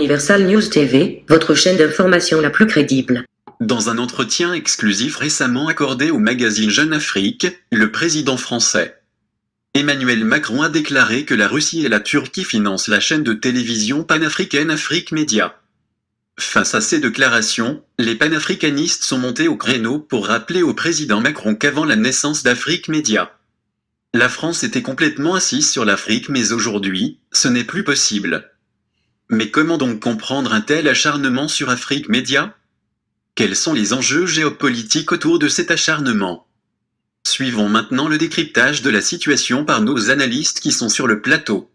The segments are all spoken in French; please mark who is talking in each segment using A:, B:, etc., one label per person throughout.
A: Universal News TV, votre chaîne d'information la plus crédible.
B: Dans un entretien exclusif récemment accordé au magazine Jeune Afrique, le président français Emmanuel Macron a déclaré que la Russie et la Turquie financent la chaîne de télévision panafricaine Afrique Média. Face à ces déclarations, les panafricanistes sont montés au créneau pour rappeler au président Macron qu'avant la naissance d'Afrique Média, la France était complètement assise sur l'Afrique, mais aujourd'hui, ce n'est plus possible. Mais comment donc comprendre un tel acharnement sur Afrique Média? Quels sont les enjeux géopolitiques autour de cet acharnement? Suivons maintenant le décryptage de la situation par nos analystes qui sont sur le plateau.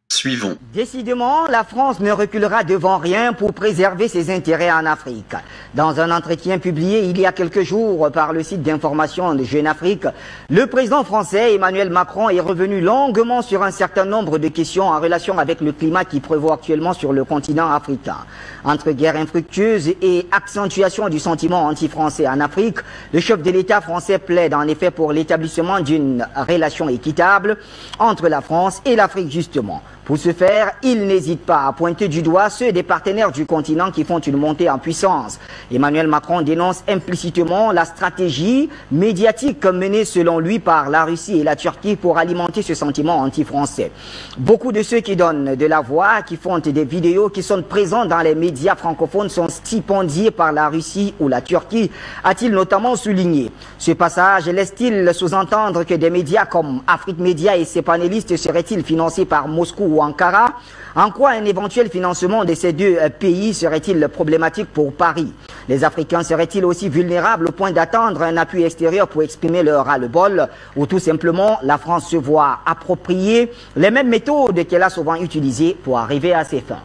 B: Suivons.
C: Décidément, la France ne reculera devant rien pour préserver ses intérêts en Afrique. Dans un entretien publié il y a quelques jours par le site d'information de Jeune Afrique, le président français Emmanuel Macron est revenu longuement sur un certain nombre de questions en relation avec le climat qui prévaut actuellement sur le continent africain. Entre guerre infructueuse et accentuation du sentiment anti-français en Afrique, le chef de l'État français plaide en effet pour l'établissement d'une relation équitable entre la France et l'Afrique justement. Pour ce faire, il n'hésite pas à pointer du doigt ceux des partenaires du continent qui font une montée en puissance. Emmanuel Macron dénonce implicitement la stratégie médiatique menée selon lui par la Russie et la Turquie pour alimenter ce sentiment anti-français. Beaucoup de ceux qui donnent de la voix, qui font des vidéos, qui sont présents dans les médias francophones sont stipendiés par la Russie ou la Turquie, a-t-il notamment souligné. Ce passage laisse-t-il sous-entendre que des médias comme Afrique Média et ses panélistes seraient-ils financés par Moscou ou Ankara? En quoi un éventuel financement de ces deux pays serait-il problématique pour Paris? Les Africains seraient-ils aussi vulnérables au point d'attendre un appui extérieur pour exprimer leur ras-le-bol? Ou tout simplement, la France se voit approprier les mêmes méthodes qu'elle a souvent utilisées pour arriver à ses fins?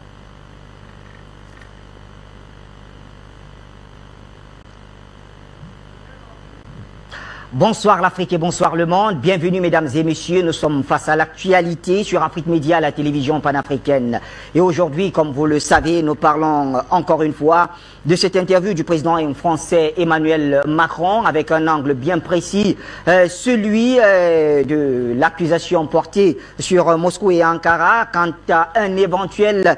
C: Bonsoir l'Afrique et bonsoir le monde. Bienvenue mesdames et messieurs. Nous sommes face à l'actualité sur Afrique Média, la télévision panafricaine. Et aujourd'hui, comme vous le savez, nous parlons encore une fois de cette interview du président français Emmanuel Macron avec un angle bien précis, celui de l'accusation portée sur Moscou et Ankara quant à un éventuel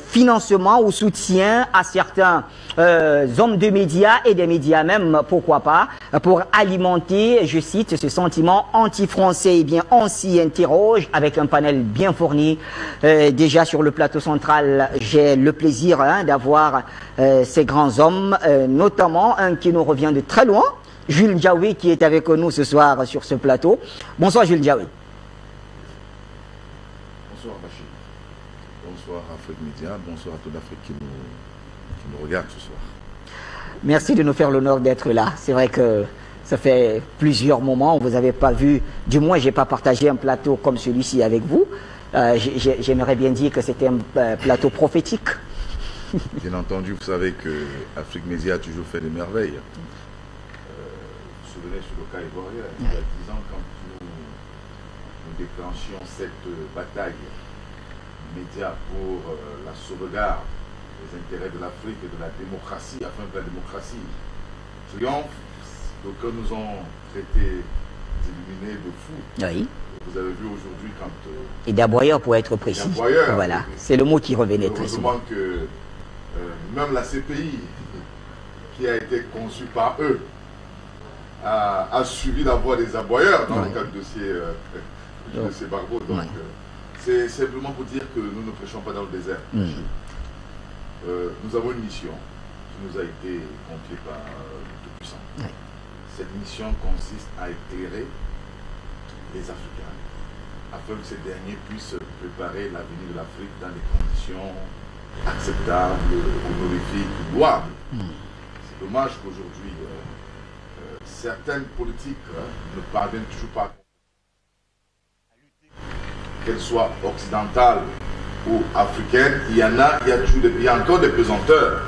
C: financement ou soutien à certains hommes de médias et des médias même, pourquoi pas, pour alimenter, je cite, ce sentiment anti-français. Eh bien, on s'y interroge avec un panel bien fourni. Déjà sur le plateau central, j'ai le plaisir d'avoir ces grands hommes, notamment un qui nous revient de très loin, Jules Ndiaoui, qui est avec nous ce soir sur ce plateau. Bonsoir Jules Ndiaoui.
D: Bonsoir Bachir. Bonsoir Afrique Média. Bonsoir à toute l'Afrique qui nous regarde ce soir.
C: Merci de nous faire l'honneur d'être là. C'est vrai que ça fait plusieurs moments, vous n'avez pas vu, du moins je n'ai pas partagé un plateau comme celui-ci avec vous. J'aimerais bien dire que c'était un plateau prophétique.
D: Bien entendu, vous savez que Afrique Média a toujours fait des merveilles. Vous vous souvenez sur le cas ivoirien, il y a 10 ans, quand nous déclenchions cette bataille média pour la sauvegarde des intérêts de l'Afrique et de la démocratie, afin que la démocratie triomphe. Donc nous ont traité d'illuminés, de fous.
C: Oui.
D: Vous avez vu aujourd'hui quand...
C: et d'aboyeurs pour être précis. Voilà, c'est le mot qui revenait très souvent.
D: Heureusement que même la CPI, qui a été conçue par eux, a suivi la voie des aboyeurs dans le cadre de ces barbeaux. Donc c'est simplement pour dire que nous ne prêchons pas dans le désert. Nous avons une mission qui nous a été confiée par le Tout-Puissant. Cette mission consiste à éclairer les Africains afin que ces derniers puissent préparer l'avenir de l'Afrique dans des conditions acceptables, honorifiques, louables. C'est dommage qu'aujourd'hui, certaines politiques ne parviennent toujours pas à lutter, qu'elles soient occidentales ou africaines. Il y en a, il y a encore des pesanteurs.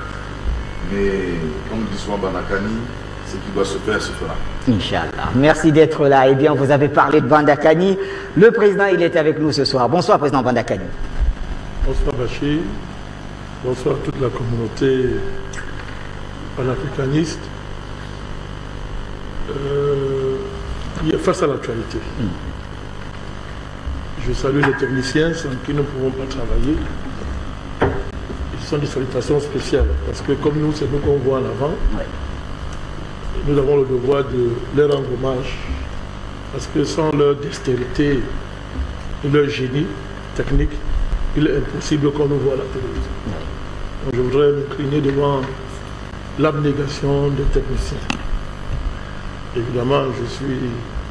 D: Mais comme dit souvent Bandakani, ce qui doit se faire, se fera.
C: Inch'Allah. Merci d'être là. Eh bien, vous avez parlé de Bandakani. Le président, il est avec nous ce soir. Bonsoir, président Bandakani.
E: Bonsoir, Bachir. Bonsoir à toute la communauté panafricaniste. Face à l'actualité, je salue les techniciens sans qui nous ne pouvons pas travailler. sont des salutations spéciales. Parce que comme nous, c'est nous qu'on voit en avant, nous avons le devoir de leur rendre hommage. Parce que sans leur dextérité et leur génie technique, il est impossible qu'on nous voit à la télévision. Donc, je voudrais m'incliner devant l'abnégation des techniciens. Évidemment, je suis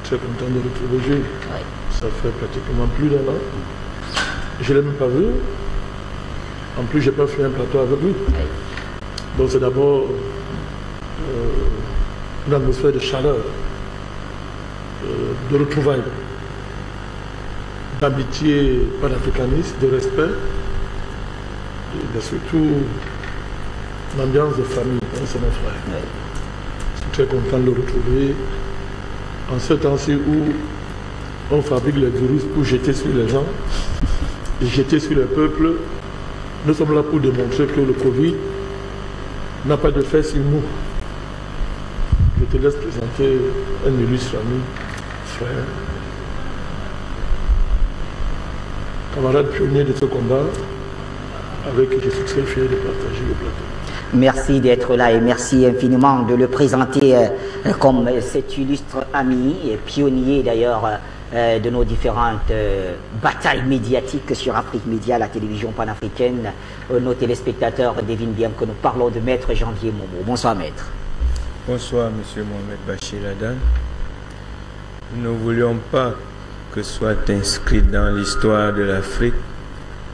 E: très content de retrouver Jules. Ça fait pratiquement plus d'1 an. Je ne l'ai même pas vu. En plus, je n'ai pas fait un plateau avec lui. Donc c'est d'abord une atmosphère de chaleur, de retrouvailles, d'amitié panafricaniste, de respect, et surtout l'ambiance de famille. C'est mon frère. Je suis très content de le retrouver en ce temps-ci où on fabrique les virus pour jeter sur les gens et jeter sur le peuple. Nous sommes là pour démontrer que le Covid n'a pas de fait sur nous. Je te laisse présenter un illustre ami, frère, camarade pionnier de ce combat, avec qui je suis très fier de partager le plateau.
C: Merci d'être là et merci infiniment de le présenter comme cet illustre ami et pionnier d'ailleurs de nos différentes batailles médiatiques sur Afrique Média, la télévision panafricaine. Nos téléspectateurs devinent bien que nous parlons de Maître Janvier Momo. Bonsoir Maître.
F: Bonsoir Monsieur Mohamed Bachir Ladan. Nous ne voulions pas que soit inscrite dans l'histoire de l'Afrique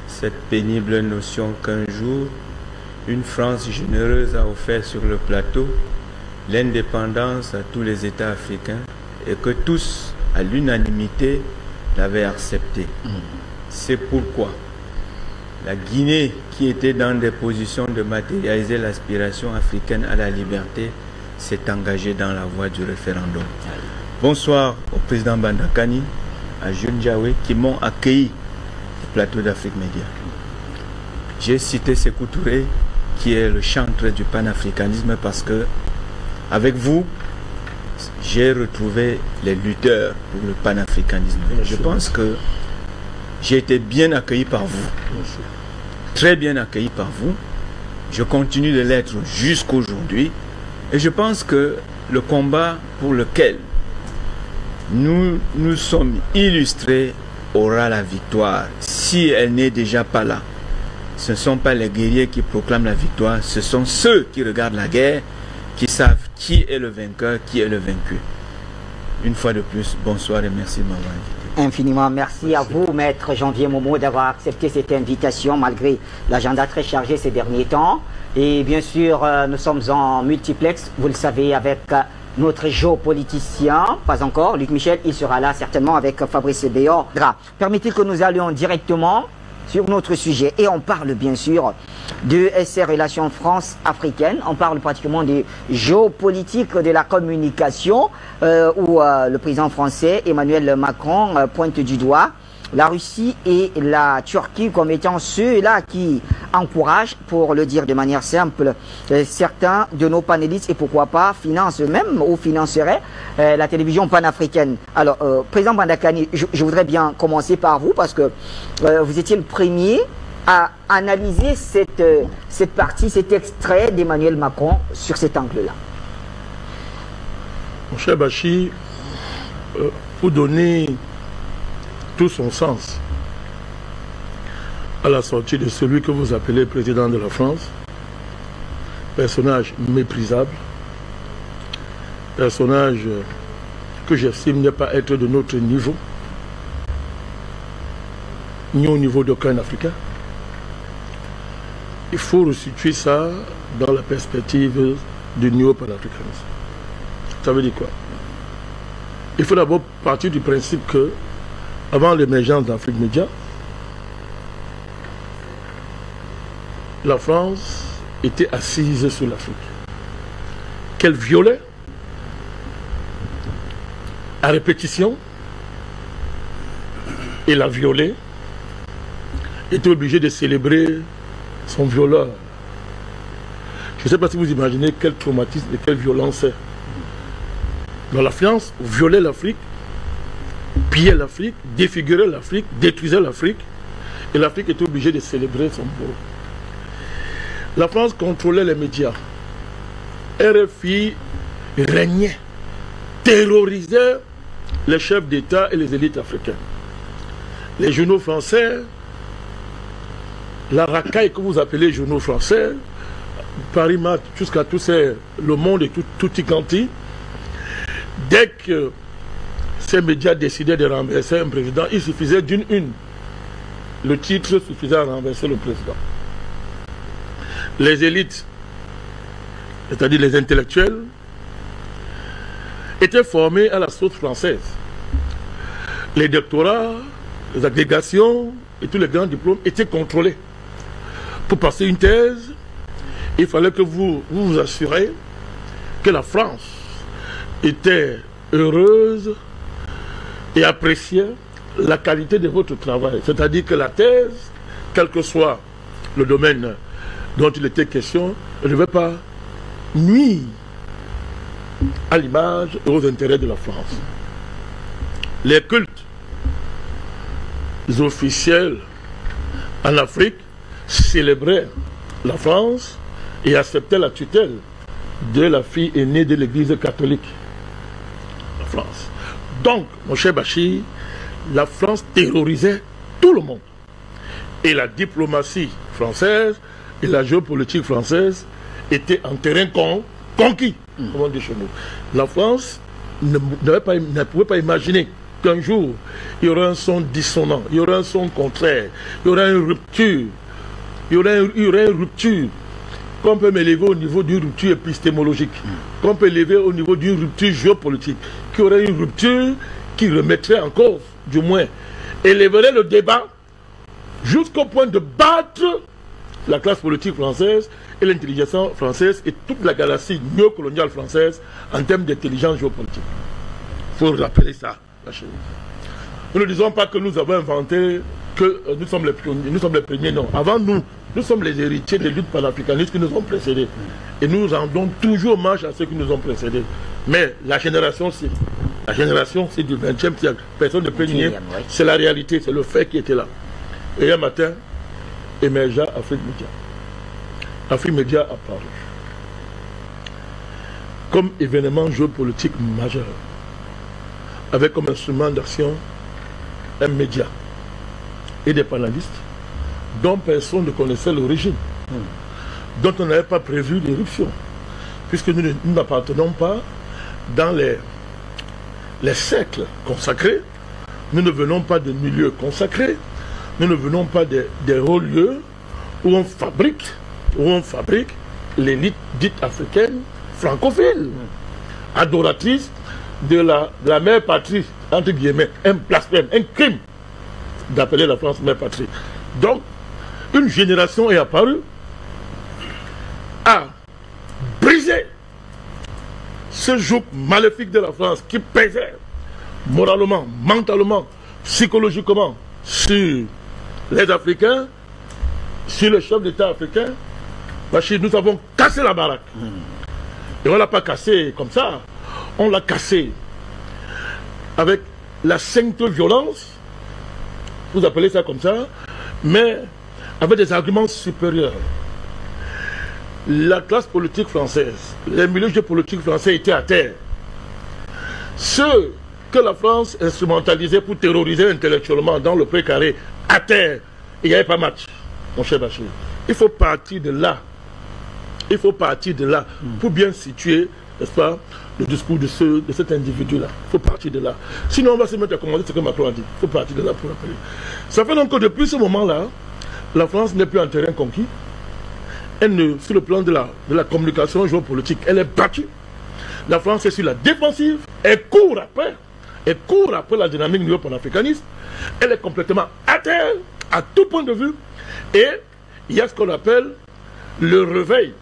F: cette pénible notion qu'un jour, une France généreuse a offert sur le plateau l'indépendance à tous les États africains et que tous, à l'unanimité, l'avaient accepté. C'est pourquoi la Guinée, qui était dans des positions de matérialiser l'aspiration africaine à la liberté, s'est engagée dans la voie du référendum. Bonsoir au président Bandakani, à Jules Ndiaye, qui m'ont accueilli au plateau d'Afrique Média. J'ai cité Sékou Touré, qui est le chantre du panafricanisme, parce que, avec vous, j'ai retrouvé les lutteurs pour le panafricanisme. Je pense que j'ai été bien accueilli par vous. Très bien accueilli par vous. Je continue de l'être jusqu'aujourd'hui. Et je pense que le combat pour lequel nous nous sommes illustrés aura la victoire. Si elle n'est déjà pas là, ce ne sont pas les guerriers qui proclament la victoire, ce sont ceux qui regardent la guerre, qui savent qui est le vainqueur, qui est le vaincu. Une fois de plus, bonsoir et merci de m'avoir invité.
C: Infiniment merci à vous, Maître Janvier Momo, d'avoir accepté cette invitation malgré l'agenda très chargé ces derniers temps. Et bien sûr, nous sommes en multiplex, vous le savez, avec notre géopoliticien, pas encore, Luc Michel, il sera là certainement avec Fabrice Béor. Permettez que nous allions directement sur notre sujet et on parle bien sûr de ces relations France-africaines, on parle pratiquement des géopolitiques de la communication où le président français Emmanuel Macron pointe du doigt la Russie et la Turquie comme étant ceux-là qui encouragent, pour le dire de manière simple, certains de nos panélistes et pourquoi pas financent même ou financeraient la télévision panafricaine. Alors, président Bandakani, je voudrais bien commencer par vous parce que vous étiez le premier à analyser cette partie, cet extrait d'Emmanuel Macron sur cet angle-là.
E: Mon cher Bachir, pour donner tout son sens à la sortie de celui que vous appelez président de la France, personnage méprisable, personnage que j'estime ne pas être de notre niveau, ni au niveau d'aucun Africain. Il faut resituer ça dans la perspective du néo-panafricanisme. Ça veut dire quoi? Il faut d'abord partir du principe que avant l'émergence d'Afrique Média, la France était assise sur l'Afrique, qu'elle violait à répétition, et la violer était obligée de célébrer son violeur. Je ne sais pas si vous imaginez quel traumatisme et quelle violence c'est. Dans la France, violait l'Afrique, pillait l'Afrique, défigurait l'Afrique, détruisait l'Afrique, et l'Afrique était obligée de célébrer son bourreau. la France contrôlait les médias. RFI régnait, terrorisait les chefs d'État et les élites africaines. Les journaux français, la racaille que vous appelez journaux français, Paris Match jusqu'à tous ces Le Monde et tout quanti, dès que ces médias décidaient de renverser un président, il suffisait d'une une. Le titre suffisait à renverser le président. Les élites, c'est-à-dire les intellectuels, étaient formés à la sauce française. Les doctorats, les agrégations et tous les grands diplômes étaient contrôlés. Pour passer une thèse, il fallait que vous vous assurez que la France était heureuse et appréciait la qualité de votre travail. C'est-à-dire que la thèse, quel que soit le domaine dont il était question, ne devait pas nuire à l'image et aux intérêts de la France. Les cultes officiels en Afrique célébraient la France et acceptaient la tutelle de la fille aînée de l'Église catholique, la France. Donc, mon cher Bachir, la France terrorisait tout le monde. Et la diplomatie française et la géopolitique française étaient en terrain conquis, comme on dit chez nous. La France ne pouvait pas imaginer qu'un jour, il y aurait un son dissonant, il y aurait un son contraire, il y aurait une rupture, il y aurait une rupture qu'on peut élever au niveau d'une rupture épistémologique, qu'on peut élever au niveau d'une rupture géopolitique, qu'il y aurait une rupture qui remettrait en cause, du moins, élèverait le débat jusqu'au point de battre la classe politique française et l'intelligence française et toute la galaxie néocoloniale française en termes d'intelligence géopolitique. Il faut rappeler ça. Nous ne disons pas que nous avons inventé, que nous sommes les pionniers, nous sommes les premiers, non. Avant nous, nous sommes les héritiers des luttes panafricanistes qui nous ont précédés. Et nous rendons toujours hommage à ceux qui nous ont précédés. Mais la génération, c'est du 20e siècle. Personne ne peut nier. C'est la réalité, c'est le fait qui était là. Et un matin, émergea Afrique Média. Afrique Média a apparu comme événement géopolitique majeur, avec comme instrument d'action un média et des panélistes dont personne ne connaissait l'origine, dont on n'avait pas prévu l'éruption, puisque nous n'appartenons pas dans les cercles consacrés, nous ne venons pas de milieux consacrés, nous ne venons pas des hauts lieux où on fabrique l'élite dite africaine francophile, adoratrice de la mère patrie, entre guillemets, un blasphème, un crime d'appeler la France mère patrie. Donc, une génération est apparue à briser ce joug maléfique de la France qui pesait moralement, mentalement, psychologiquement sur les Africains, sur les chefs d'État africains. Parce que nous avons cassé la baraque. Et on ne l'a pas cassé comme ça. On l'a cassé avec la sainte violence, vous appelez ça comme ça, mais avec des arguments supérieurs. La classe politique française, les milieux géopolitiques français étaient à terre. Ceux que la France instrumentalisait pour terroriser intellectuellement dans le précaré, à terre, il n'y avait pas match, mon cher Bachir. Il faut partir de là. Il faut partir de là pour bien situer, n'est-ce pas, le discours de cet individu-là. Il faut partir de là. Sinon, on va se mettre à commander ce que Macron a dit. Il faut partir de là pour rappeler. Ça fait donc que depuis ce moment-là, la France n'est plus en terrain conquis. Elle ne, sur le plan de la communication géopolitique, elle est battue. La France est sur la défensive. Elle court après la dynamique néo-panafricaniste. Elle est complètement à terre, à tout point de vue. Et il y a ce qu'on appelle le réveil.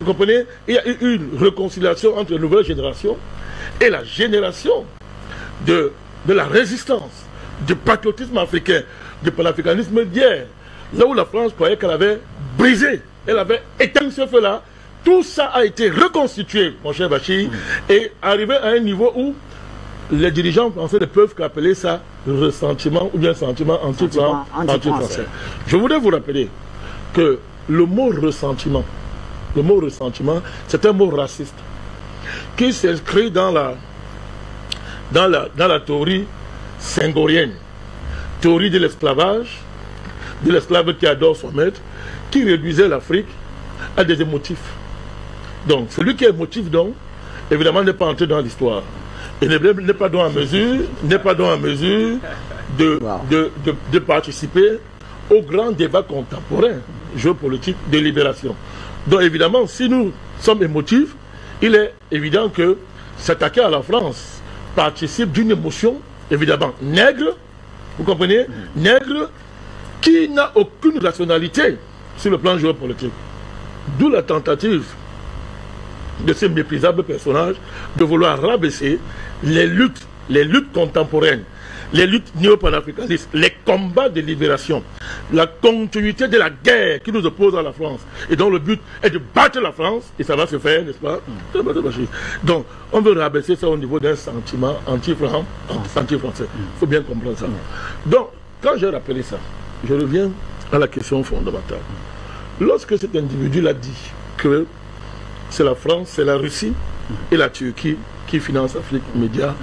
E: Vous comprenez? Il y a eu une réconciliation entre la nouvelle génération et la génération de la résistance, du patriotisme africain, du panafricanisme d'hier. Là où la France croyait qu'elle avait brisé, elle avait éteint ce feu-là, tout ça a été reconstitué, mon cher Bachir, et arrivé à un niveau où les dirigeants français ne peuvent qu'appeler ça ressentiment ou bien sentiment anti-français. Je voudrais vous rappeler que le mot ressentiment, c'est un mot raciste qui s'inscrit dans la théorie senghorienne, théorie de l'esclavage, de l'esclave qui adore son maître, qui réduisait l'Afrique à des émotifs. Donc, celui qui est émotif, donc, évidemment, n'est pas entré dans l'histoire. Et n'est pas donc en mesure, de participer au grand débat contemporain, géopolitique, de libération. Donc, évidemment, si nous sommes émotifs, il est évident que s'attaquer à la France participe d'une émotion, évidemment, nègre, vous comprenez, nègre, qui n'a aucune rationalité sur le plan géopolitique. D'où la tentative de ces méprisables personnages de vouloir rabaisser les luttes contemporaines, les luttes néo-panafricanistes, les combats de libération, la continuité de la guerre qui nous oppose à la France, et dont le but est de battre la France, et ça va se faire, n'est-ce pas? Donc, on veut rabaisser ça au niveau d'un sentiment anti-français. Il faut bien comprendre ça. Donc, quand j'ai rappelé ça, je reviens à la question fondamentale. Lorsque cet individu l'a dit que c'est la France, c'est la Russie et la Turquie qui financent Afrique Média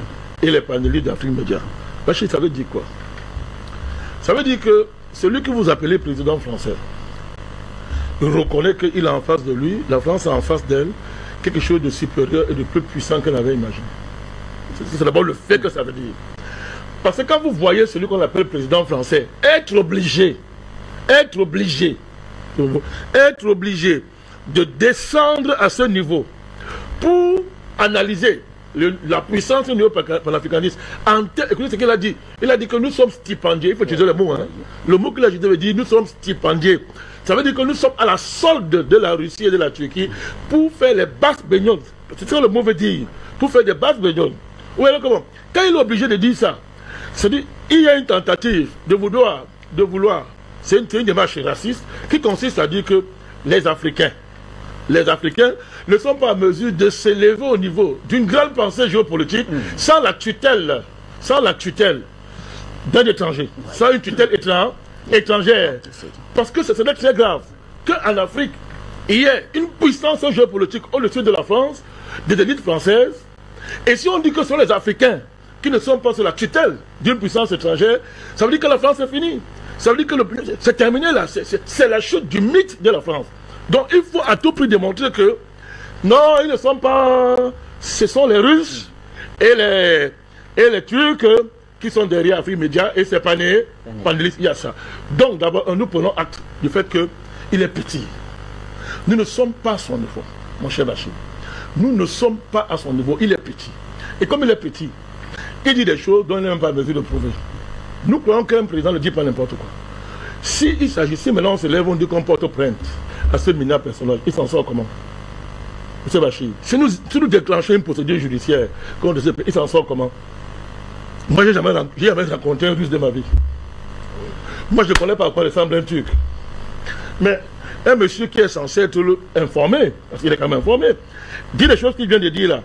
E: et les panélistes d'Afrique Média, Bachir, ça veut dire quoi? Ça veut dire que celui que vous appelez président français reconnaît qu'il a en face de lui, la France a en face d'elle, quelque chose de supérieur et de plus puissant qu'elle avait imaginé. C'est d'abord le fait que ça veut dire. Parce que quand vous voyez celui qu'on appelle président français être obligé de descendre à ce niveau pour analyser la puissance néo-panafricaniste. Écoutez ce qu'il a dit. Il a dit que nous sommes stipendiés. Il faut utiliser le mot. Hein. Le mot qu'il a dit veut dire nous sommes stipendiés. Ça veut dire que nous sommes à la solde de la Russie et de la Turquie pour faire les basses baignoles. C'est ce que le mot veut dire. Pour faire des basses baignoles. Oui, alors comment? Quand il est obligé de dire ça, c'est-à-dire il y a une tentative de vouloir, c'est une démarche raciste qui consiste à dire que les Africains ne sont pas en mesure de s'élever au niveau d'une grande pensée géopolitique sans la tutelle d'un étranger, sans une tutelle étrangère. Parce que ce serait très grave qu'en Afrique, il y ait une puissance géopolitique au-dessus de la France, des élites françaises, et si on dit que ce sont les Africains qui ne sont pas sous la tutelle d'une puissance étrangère, ça veut dire que la France est finie. Ça veut dire que c'est terminé là, c'est la chute du mythe de la France. Donc il faut à tout prix démontrer que non, ils ne sont pas, ce sont les Russes et les Turcs qui sont derrière Afrique Média et c'est panélistes, il y a ça. Donc d'abord, nous prenons acte du fait qu'il est petit. Nous ne sommes pas à son niveau, mon cher Bachir. Nous ne sommes pas à son niveau, il est petit. Et comme il est petit, il dit des choses dont il n'est même pas en mesure de prouver. Nous croyons qu'un président ne dit pas n'importe quoi. S'il s'agissait, maintenant on se lève, on dit qu'on porte plainte à ce minable personnage, il s'en sort comment? M. Bachir, si nous déclenchons une procédure judiciaire contre ce pays, il s'en sort comment? Moi, j'ai jamais rencontré un Russe de ma vie. Moi, je ne connais pas à quoi ressemble un Turc. Mais un monsieur qui est censé être informé, parce qu'il est quand même informé, dit les choses qu'il vient de dire là.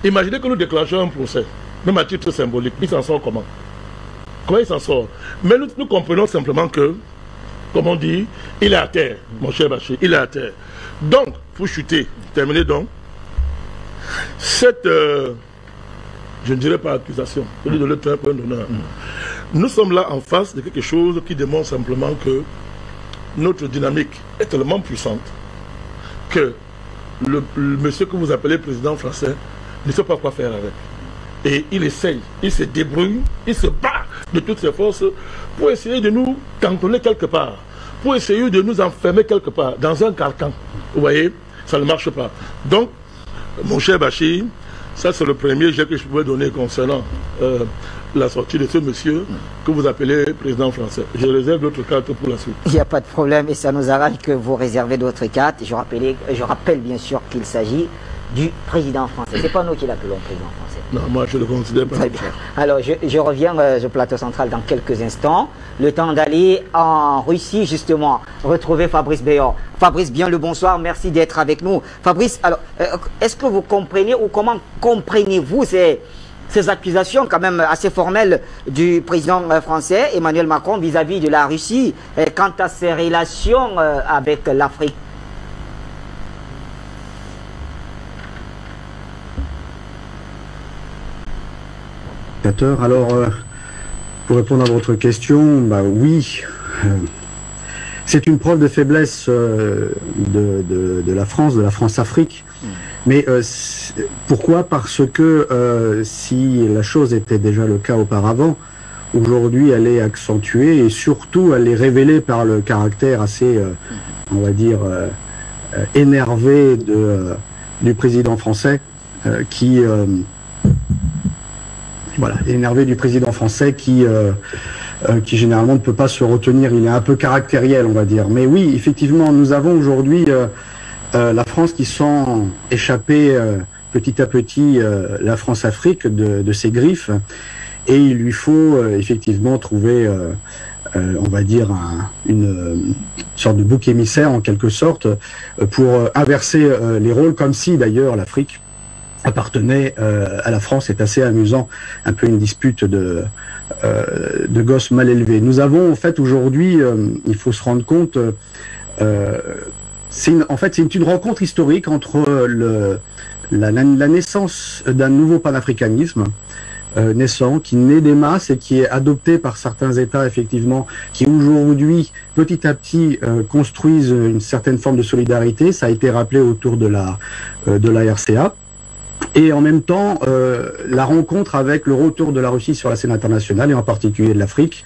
E: Imaginez que nous déclenchons un procès, même à titre symbolique, il s'en sort comment? Comment il s'en sort? Mais nous comprenons simplement que, comme on dit, il est à terre, mon cher Bachir, il est à terre. Donc, pour chuter, terminer donc, cette, je ne dirais pas accusation, je vais donner un point d'honneur. Nous sommes là en face de quelque chose qui démontre simplement que notre dynamique est tellement puissante que le monsieur que vous appelez président français ne sait pas quoi faire avec. Et il essaye, il se débrouille, il se bat de toutes ses forces pour essayer de nous cantonner quelque part, pour essayer de nous enfermer quelque part, dans un carcan. Vous voyez, ça ne marche pas. Donc, mon cher Bachir, ça c'est le premier jet que je pouvais donner concernant la sortie de ce monsieur que vous appelez président français. Je réserve d'autres cartes pour la suite.
C: Il n'y a pas de problème et ça nous arrange que vous réservez d'autres cartes. Je rappelle bien sûr qu'il s'agit du président français. C'est pas nous qui l'appelons président français.
E: Non, moi je le considère pas.
C: Très bien. Alors je reviens au plateau central dans quelques instants. Le temps d'aller en Russie justement, retrouver Fabrice Béor. Fabrice, bien le bonsoir, merci d'être avec nous. Fabrice, alors est-ce que vous comprenez ou comment comprenez-vous ces ces accusations quand même assez formelles du président français Emmanuel Macron vis-à-vis de la Russie quant à ses relations avec l'Afrique?
G: Alors, pour répondre à votre question, bah oui, c'est une preuve de faiblesse de la France-Afrique. Mais pourquoi? Parce que si la chose était déjà le cas auparavant, aujourd'hui elle est accentuée et surtout elle est révélée par le caractère assez, on va dire, énervé du président français qui généralement ne peut pas se retenir, il est un peu caractériel, on va dire. Mais oui, effectivement, nous avons aujourd'hui la France qui sent échapper petit à petit la France-Afrique de ses griffes, et il lui faut effectivement trouver, on va dire, une sorte de bouc émissaire en quelque sorte, pour inverser les rôles, comme si d'ailleurs l'Afrique appartenait à la France. C'est assez amusant, un peu une dispute de gosses mal élevés. Nous avons en fait aujourd'hui, il faut se rendre compte, c'est une rencontre historique entre la naissance d'un nouveau panafricanisme naissant, qui naît des masses et qui est adopté par certains États, effectivement, qui aujourd'hui, petit à petit, construisent une certaine forme de solidarité. Ça a été rappelé autour de la RCA. Et en même temps, la rencontre avec le retour de la Russie sur la scène internationale, et en particulier de l'Afrique.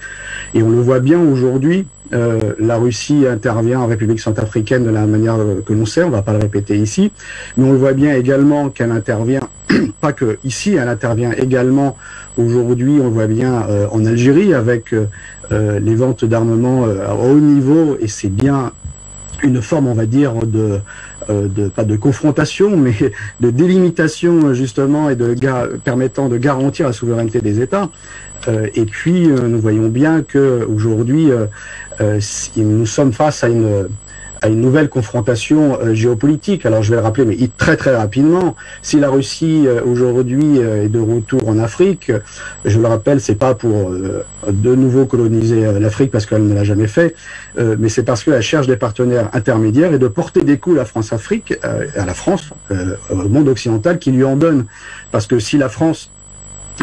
G: Et on le voit bien aujourd'hui, la Russie intervient en République centrafricaine de la manière que l'on sait, on ne va pas le répéter ici, mais on le voit bien également qu'elle intervient, pas que ici, elle intervient également aujourd'hui, on le voit bien en Algérie, avec les ventes d'armement à haut niveau, et c'est bien une forme, on va dire, pas de confrontation, mais de délimitation, justement, et permettant de garantir la souveraineté des États. Et puis, nous voyons bien que aujourd'hui, nous sommes face à une nouvelle confrontation géopolitique. Alors, je vais le rappeler, mais très très rapidement, si la Russie aujourd'hui est de retour en Afrique, je le rappelle, c'est pas pour de nouveau coloniser l'Afrique parce qu'elle ne l'a jamais fait, mais c'est parce qu'elle cherche des partenaires intermédiaires et de porter des coups à la France, au monde occidental, qui lui en donne. Parce que si la France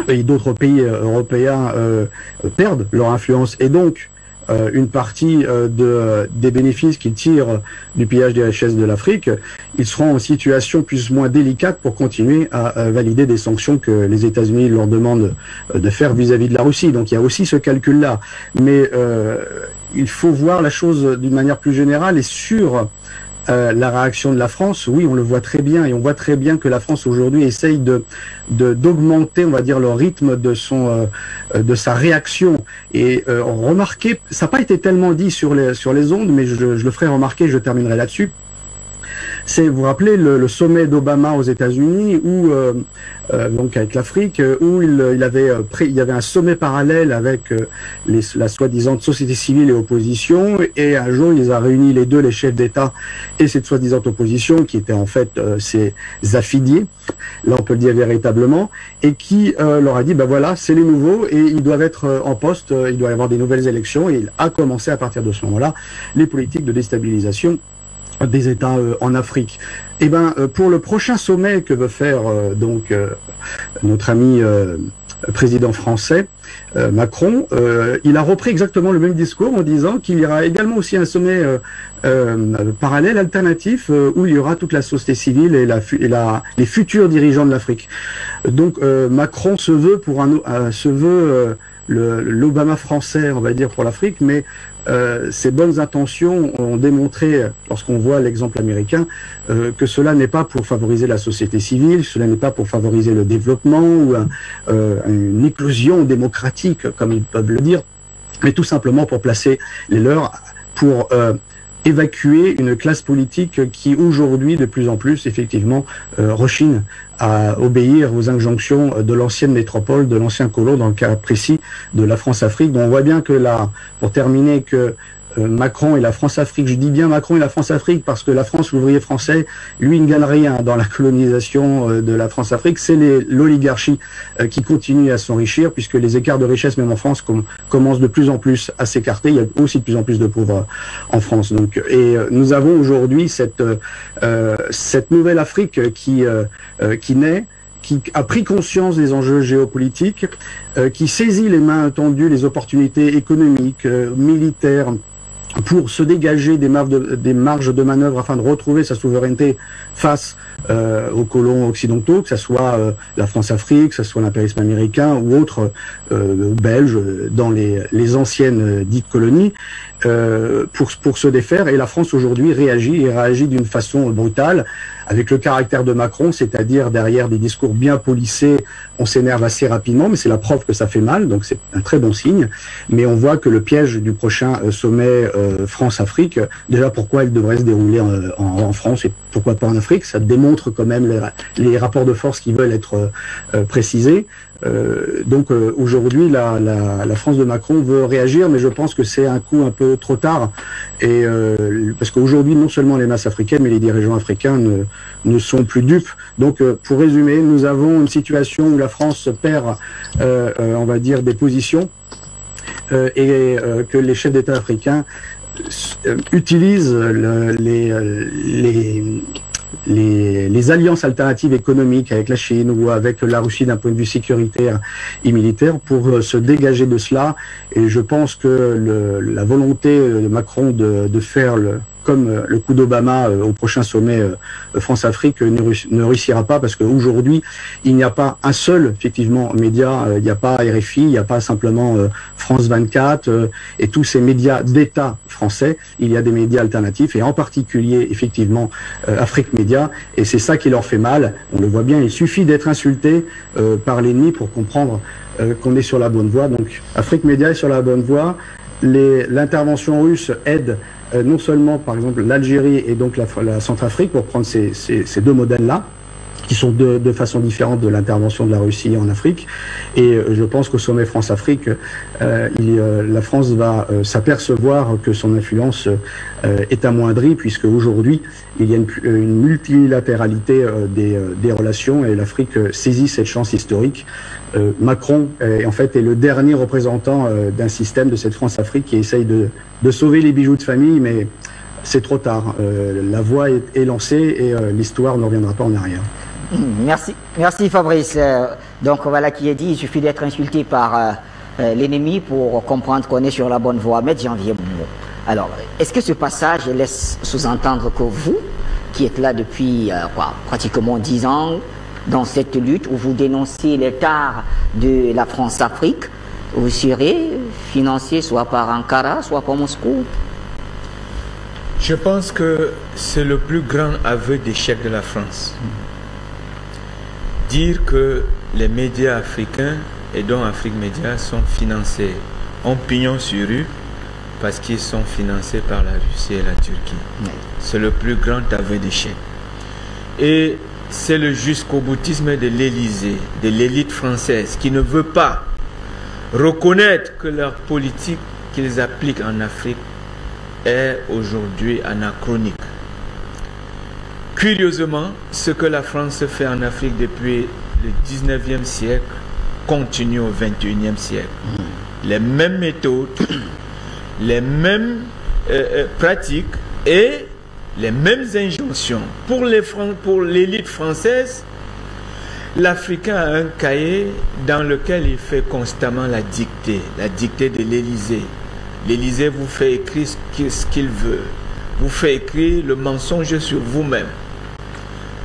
G: et d'autres pays européens perdent leur influence, et donc une partie des bénéfices qu'ils tirent du pillage des richesses de l'Afrique, ils seront en situation plus ou moins délicate pour continuer à valider des sanctions que les États-Unis leur demandent de faire vis-à-vis de la Russie. Donc il y a aussi ce calcul-là. Mais il faut voir la chose d'une manière plus générale, et sur la réaction de la France, oui, on le voit très bien, et on voit très bien que la France aujourd'hui essaye d'augmenter, on va dire, le rythme de sa réaction. Et remarquez, ça n'a pas été tellement dit sur les ondes, mais je le ferai remarquer, je terminerai là-dessus. Vous vous rappelez le sommet d'Obama aux États-Unis, où donc avec l'Afrique, où il y avait un sommet parallèle avec la soi-disant société civile et opposition, et un jour il a réuni les chefs d'État et cette soi-disant opposition, qui étaient en fait ses affiliés, là on peut le dire véritablement, et qui leur a dit, ben voilà, c'est les nouveaux et ils doivent être en poste, il doit y avoir des nouvelles élections, et il a commencé à partir de ce moment-là les politiques de déstabilisation des États en Afrique. Et ben pour le prochain sommet que veut faire notre ami président français Macron, il a repris exactement le même discours en disant qu'il y aura également aussi un sommet parallèle, alternatif, où il y aura toute la société civile et les futurs dirigeants de l'Afrique. Donc Macron se veut l'Obama français, on va dire, pour l'Afrique, mais ses bonnes intentions ont démontré, lorsqu'on voit l'exemple américain, que cela n'est pas pour favoriser la société civile, cela n'est pas pour favoriser le développement ou une éclosion démocratique, comme ils peuvent le dire, mais tout simplement pour placer les leurs, pour évacuer une classe politique qui aujourd'hui, de plus en plus, effectivement, rechigne à obéir aux injonctions de l'ancienne métropole, de l'ancien colon, dans le cas précis de la France-Afrique. Donc on voit bien que là, pour terminer, que Macron et la France-Afrique. Je dis bien Macron et la France-Afrique parce que la France, l'ouvrier français, lui, ne gagne rien dans la colonisation de la France-Afrique. C'est l'oligarchie qui continue à s'enrichir, puisque les écarts de richesse, même en France, commencent de plus en plus à s'écarter. Il y a aussi de plus en plus de pauvres en France. Donc, et nous avons aujourd'hui cette nouvelle Afrique qui naît, qui a pris conscience des enjeux géopolitiques, qui saisit les mains tendues, les opportunités économiques, militaires, pour se dégager des marges de manœuvre afin de retrouver sa souveraineté face aux colons occidentaux, que ce soit la France-Afrique, que ce soit l'impérialisme américain ou autres belges dans les anciennes dites colonies, pour se défaire. Et la France aujourd'hui réagit d'une façon brutale, avec le caractère de Macron, c'est-à-dire derrière des discours bien polissés, on s'énerve assez rapidement, mais c'est la preuve que ça fait mal, donc c'est un très bon signe. Mais on voit que le piège du prochain sommet France-Afrique, déjà pourquoi il devrait se dérouler en France et pourquoi pas en Afrique, ça démontre quand même les rapports de force qui veulent être précisés. Donc aujourd'hui la France de Macron veut réagir, mais je pense que c'est un coup un peu trop tard, et parce qu'aujourd'hui non seulement les masses africaines mais les dirigeants africains ne sont plus dupes. Donc pour résumer, nous avons une situation où la France perd on va dire des positions, et que les chefs d'État africains utilisent les alliances alternatives économiques avec la Chine ou avec la Russie d'un point de vue sécuritaire et militaire pour se dégager de cela. Et je pense que la volonté de Macron de faire comme le coup d'Obama au prochain sommet France-Afrique ne réussira pas, parce qu'aujourd'hui, il n'y a pas un seul, effectivement, média, il n'y a pas RFI, il n'y a pas simplement France 24 et tous ces médias d'État français, il y a des médias alternatifs, et en particulier, effectivement, Afrique Média, et c'est ça qui leur fait mal. On le voit bien, il suffit d'être insulté par l'ennemi pour comprendre qu'on est sur la bonne voie. Donc, Afrique Média est sur la bonne voie. L'intervention russe aide non seulement, par exemple, l'Algérie et donc la Centrafrique, pour prendre ces deux modèles-là, qui sont de façon différente de l'intervention de la Russie en Afrique. Et je pense qu'au sommet France-Afrique, la France va s'apercevoir que son influence est amoindrie, puisque aujourd'hui, il y a une multilatéralité des relations, et l'Afrique saisit cette chance historique. Macron, en fait, est le dernier représentant d'un système de cette France-Afrique qui essaye de sauver les bijoux de famille, mais c'est trop tard. La voie est lancée et l'histoire ne reviendra pas en arrière.
C: Merci Fabrice. Donc voilà qui est dit, il suffit d'être insulté par l'ennemi pour comprendre qu'on est sur la bonne voie. Mais Janvier, alors, est-ce que ce passage laisse sous-entendre que vous, qui êtes là depuis pratiquement 10 ans, dans cette lutte où vous dénoncez l'état de la France-Afrique, vous serez financé soit par Ankara, soit par Moscou?
F: Je pense que c'est le plus grand aveu d'échec de la France. Dire que les médias africains, et dont Afrique Média, sont financés en pignon sur rue parce qu'ils sont financés par la Russie et la Turquie. C'est le plus grand aveu d'échec. Et c'est le jusqu'au boutisme de l'Élysée, de l'élite française, qui ne veut pas reconnaître que leur politique qu'ils appliquent en Afrique est aujourd'hui anachronique. Curieusement, ce que la France fait en Afrique depuis le 19e siècle continue au 21e siècle. Les mêmes méthodes, les mêmes pratiques et les mêmes injonctions. Pour l'élite française, l'Africain a un cahier dans lequel il fait constamment la dictée de l'Élysée. L'Élysée vous fait écrire ce qu'il veut, vous fait écrire le mensonge sur vous-même,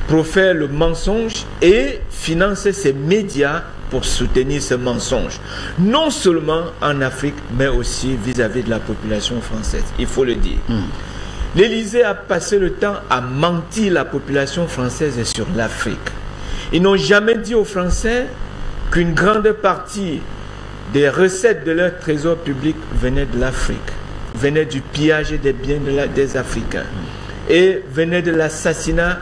F: profère le mensonge et finance ses médias pour soutenir ce mensonge. Non seulement en Afrique, mais aussi vis-à-vis de la population française, il faut le dire. L'Élysée a passé le temps à mentir la population française sur l'Afrique. Ils n'ont jamais dit aux Français qu'une grande partie des recettes de leur trésor public venaient de l'Afrique, venaient du pillage des biens des Africains et venaient de l'assassinat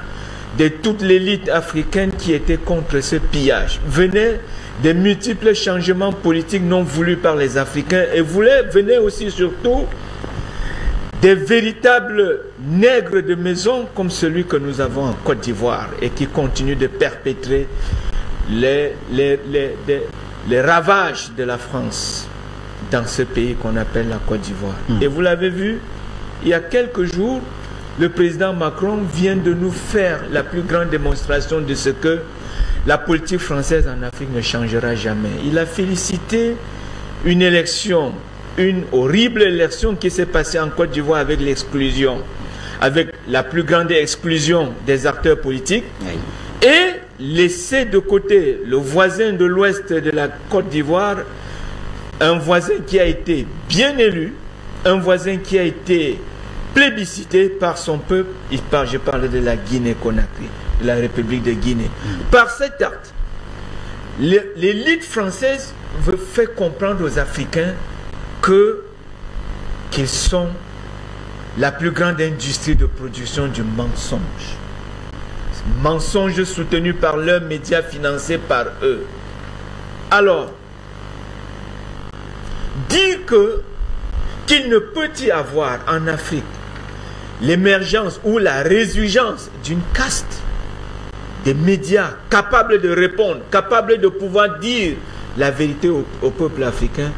F: de toute l'élite africaine qui était contre ce pillage, venaient des multiples changements politiques non voulus par les Africains et venaient aussi surtout des véritables nègres de maison comme celui que nous avons en Côte d'Ivoire et qui continue de perpétrer les ravages de la France dans ce pays qu'on appelle la Côte d'Ivoire. Et vous l'avez vu, il y a quelques jours, le président Macron vient de nous faire la plus grande démonstration de ce que la politique française en Afrique ne changera jamais. Il a félicité une élection, une horrible élection qui s'est passée en Côte d'Ivoire avec l'exclusion, avec la plus grande exclusion des acteurs politiques, et laisser de côté le voisin de l'ouest de la Côte d'Ivoire, un voisin qui a été bien élu, un voisin qui a été plébiscité par son peuple. Je parle de la Guinée-Conakry, de la République de Guinée. Par cet acte, l'élite française fait comprendre aux Africains qu'ils sont la plus grande industrie de production du mensonge. Mensonge soutenu par leurs médias, financés par eux. Alors, dire qu'il ne peut y avoir en Afrique l'émergence ou la résurgence d'une caste des médias capables de répondre, capables de pouvoir dire la vérité au peuple africain,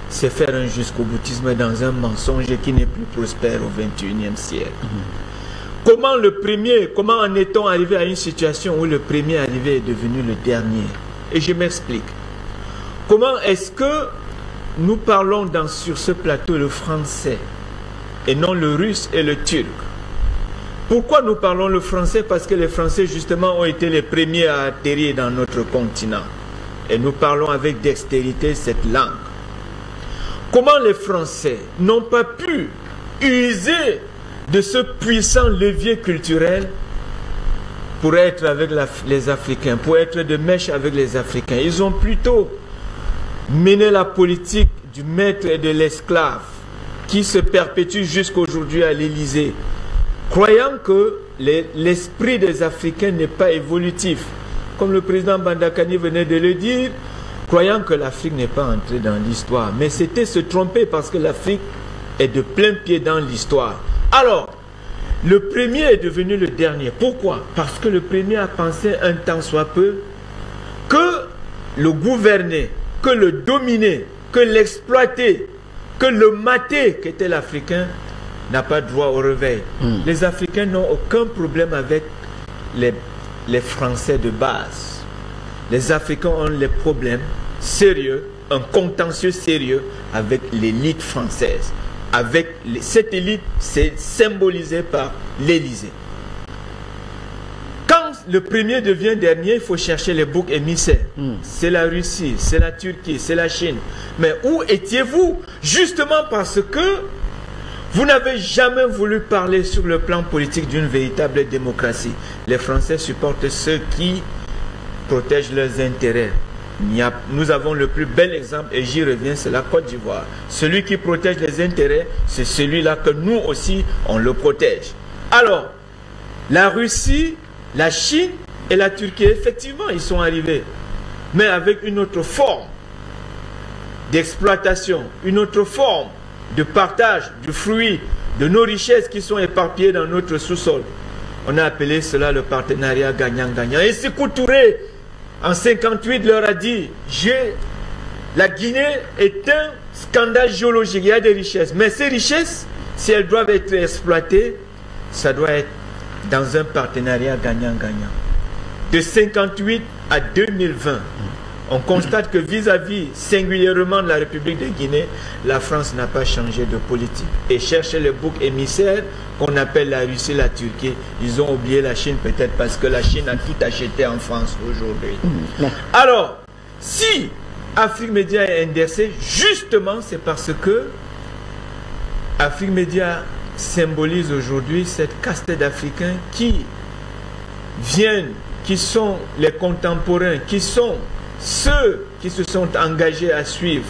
F: c'est faire un jusqu'au-boutisme dans un mensonge qui n'est plus prospère au XXIe siècle. Comment en est-on arrivé à une situation où le premier arrivé est devenu le dernier? Et je m'explique. Comment est-ce que nous parlons sur ce plateau le français et non le russe et le turc? Pourquoi nous parlons le français? Parce que les Français justement ont été les premiers à atterrir dans notre continent. Et nous parlons avec dextérité cette langue. Comment les Français n'ont pas pu user de ce puissant levier culturel pour être avec les Africains, pour être de mèche avec les Africains? Ils ont plutôt mené la politique du maître et de l'esclave qui se perpétue jusqu'aujourd'hui à l'Élysée, croyant que l'esprit des Africains n'est pas évolutif, comme le président Bandakani venait de le dire, croyant que l'Afrique n'est pas entrée dans l'histoire. Mais c'était se tromper, parce que l'Afrique est de plein pied dans l'histoire. Alors, le premier est devenu le dernier. Pourquoi? Parce que le premier a pensé un temps soit peu que le gouverner, que le dominer, que l'exploiter, que le mater, qu'était l'Africain, n'a pas droit au réveil. Les Africains n'ont aucun problème avec les Français de base. Les Africains ont les problèmes sérieux, un contentieux sérieux avec l'élite française. Cette élite, c'est symbolisé par l'Élysée. Quand le premier devient dernier, il faut chercher les boucs émissaires. C'est la Russie, c'est la Turquie, c'est la Chine. Mais où étiez-vous? Justement parce que vous n'avez jamais voulu parler sur le plan politique d'une véritable démocratie. Les Français supportent ceux qui protègent leurs intérêts. Nous avons le plus bel exemple, et j'y reviens, c'est la Côte d'Ivoire. Celui qui protège les intérêts, c'est celui-là que nous aussi, on le protège. Alors, la Russie, la Chine et la Turquie, effectivement, ils sont arrivés, mais avec une autre forme d'exploitation, une autre forme de partage du fruit de nos richesses qui sont éparpillées dans notre sous-sol. On a appelé cela le partenariat gagnant-gagnant. Et Sékou Touré, en 1958, leur a dit, la Guinée est un scandale géologique, il y a des richesses. Mais ces richesses, si elles doivent être exploitées, ça doit être dans un partenariat gagnant-gagnant. De 1958 à 2020, on constate que vis-à-vis singulièrement de la République de Guinée, la France n'a pas changé de politique. Et chercher les boucs émissaires qu'on appelle la Russie, la Turquie. Ils ont oublié la Chine peut-être parce que la Chine a tout acheté en France aujourd'hui. Alors, si Afrique Média est indexé, justement c'est parce que Afrique Média symbolise aujourd'hui cette caste d'Africains qui viennent, qui sont les contemporains, qui sont ceux qui se sont engagés à suivre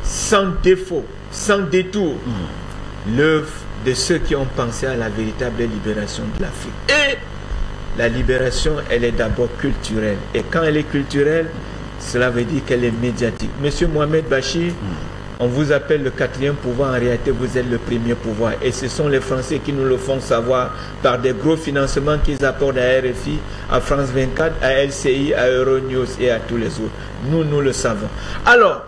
F: sans défaut, sans détour, l'œuvre de ceux qui ont pensé à la véritable libération de l'Afrique. Et la libération, elle est d'abord culturelle. Et quand elle est culturelle, cela veut dire qu'elle est médiatique. Monsieur Mohamed Bachir, On vous appelle le 4e pouvoir, en réalité vous êtes le premier pouvoir. Et ce sont les Français qui nous le font savoir par des gros financements qu'ils apportent à RFI, à France 24, à LCI, à Euronews et à tous les autres. Nous le savons. Alors,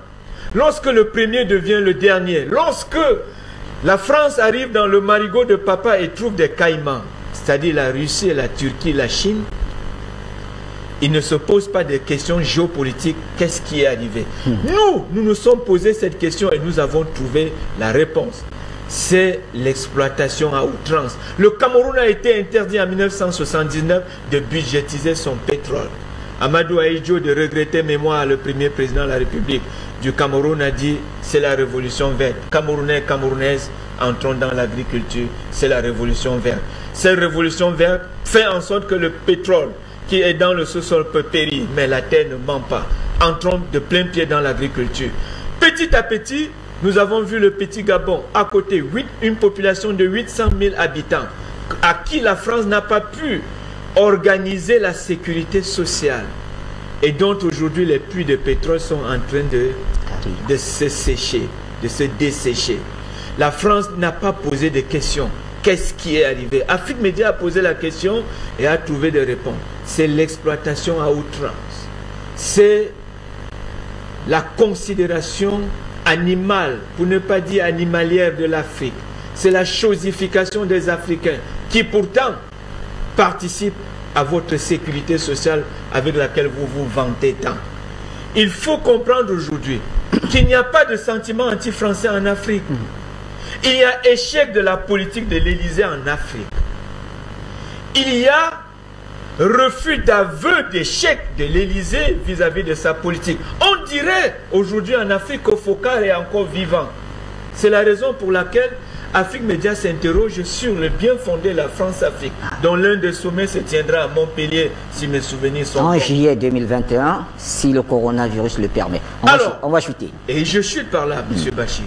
F: lorsque le premier devient le dernier, lorsque la France arrive dans le marigot de papa et trouve des caïmans, c'est-à-dire la Russie, la Turquie, la Chine, il ne se pose pas de questions géopolitiques. Qu'est-ce qui est arrivé? Nous nous sommes posé cette question et nous avons trouvé la réponse. C'est l'exploitation à outrance. Le Cameroun a été interdit en 1979 de budgétiser son pétrole. Amadou Ahidjo, de regretter mémoire, le premier président de la République du Cameroun, a dit c'est la révolution verte. Camerounais, Camerounaises, entrons dans l'agriculture, c'est la révolution verte. Cette révolution verte fait en sorte que le pétrole qui est dans le sous-sol peut périr, mais la terre ne ment pas. Entrons de plein pied dans l'agriculture. Petit à petit, nous avons vu le petit Gabon, à côté, une population de 800 000 habitants, à qui la France n'a pas pu organiser la sécurité sociale, et dont aujourd'hui les puits de pétrole sont en train de se sécher, de se dessécher. La France n'a pas posé de questions. Qu'est-ce qui est arrivé? Afrique Média a posé la question et a trouvé des réponses. C'est l'exploitation à outrance. C'est la considération animale, pour ne pas dire animalière, de l'Afrique. C'est la chosification des Africains qui pourtant participent à votre sécurité sociale avec laquelle vous vous vantez tant. Il faut comprendre aujourd'hui qu'il n'y a pas de sentiment anti-français en Afrique. Il y a échec de la politique de l'Élysée en Afrique. Il y a refus d'aveu d'échec de l'Élysée vis-à-vis de sa politique. On dirait aujourd'hui en Afrique que Focard est encore vivant. C'est la raison pour laquelle Afrique Média s'interroge sur le bien fondé de la France-Afrique, dont l'un des sommets se tiendra à Montpellier, si mes souvenirs sont
C: en
F: bons.
C: juillet 2021, si le coronavirus le permet. On va chuter.
F: Et je chute par là, M. Bachir.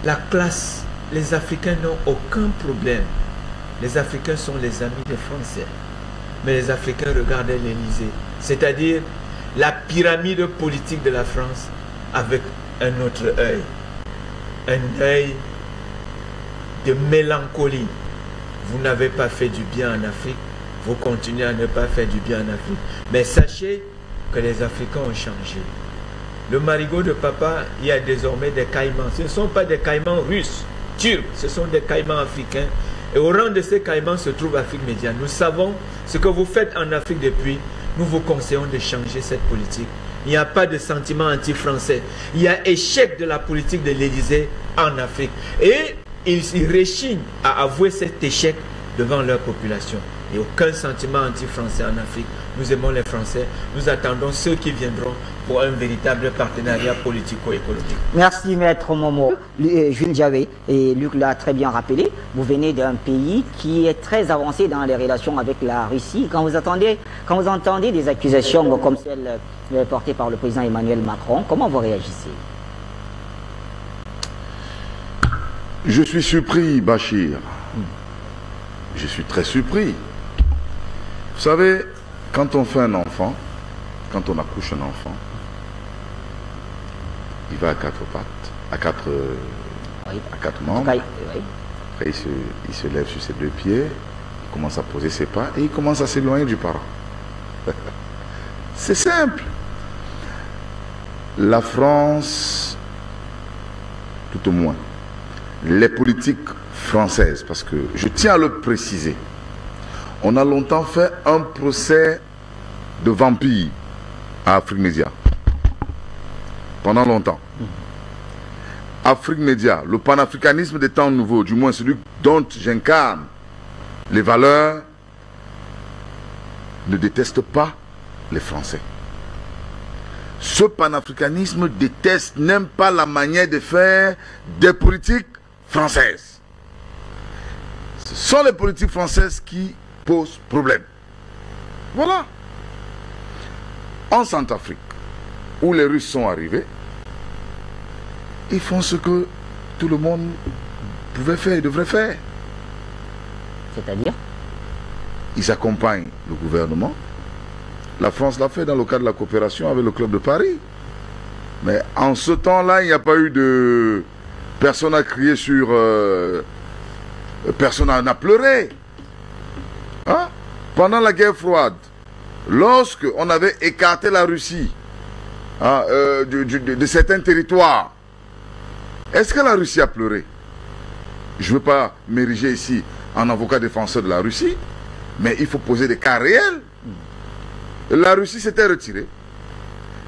F: La classe, les Africains n'ont aucun problème. Les Africains sont les amis des Français. Mais les Africains regardent l'Élysée, c'est-à-dire la pyramide politique de la France, avec un autre œil. Un œil de mélancolie. Vous n'avez pas fait du bien en Afrique, vous continuez à ne pas faire du bien en Afrique. Mais sachez que les Africains ont changé. Le marigot de papa, il y a désormais des caïmans. Ce ne sont pas des caïmans russes, turcs, ce sont des caïmans africains. Et au rang de ces caïmans se trouve Afrique Média. Nous savons ce que vous faites en Afrique depuis. Nous vous conseillons de changer cette politique. Il n'y a pas de sentiment anti-français. Il y a échec de la politique de l'Élysée en Afrique. Et ils rechignent à avouer cet échec devant leur population. Et aucun sentiment anti-français en Afrique. Nous aimons les Français. Nous attendons ceux qui viendront pour un véritable partenariat politico-écologique.
C: Merci Maître Momo. Jules Diawé, et Luc l'a très bien rappelé, vous venez d'un pays qui est très avancé dans les relations avec la Russie. Quand vous entendez des accusations comme celles portées par le président Emmanuel Macron, comment vous réagissez?
D: Je suis surpris, Bachir. Je suis très surpris. Vous savez, quand on fait un enfant, quand on accouche un enfant, il va à quatre pattes, à quatre membres. Après, il se lève sur ses deux pieds, il commence à poser ses pas et il commence à s'éloigner du parent. C'est simple. La France, tout au moins, les politiques françaises, parce que je tiens à le préciser, on a longtemps fait un procès de vampire à Afrique Média. Pendant longtemps. Afrique Média, le panafricanisme des temps nouveaux, du moins celui dont j'incarne les valeurs, ne déteste pas les Français. Ce panafricanisme déteste, n'aime pas la manière de faire des politiques françaises. Ce sont les politiques françaises qui posent problème. Voilà. En Centrafrique, où les Russes sont arrivés, ils font ce que tout le monde pouvait faire et devrait faire.
C: C'est-à-dire?
D: Ils accompagnent le gouvernement. La France l'a fait dans le cadre de la coopération avec le Club de Paris. Mais en ce temps-là, il n'y a pas eu de... Personne n'a crié sur... Personne n'a pleuré. Hein? Pendant la guerre froide, lorsque on avait écarté la Russie hein, de certains territoires, est-ce que la Russie a pleuré? Je ne veux pas m'ériger ici en avocat défenseur de la Russie, mais il faut poser des cas réels. La Russie s'était retirée.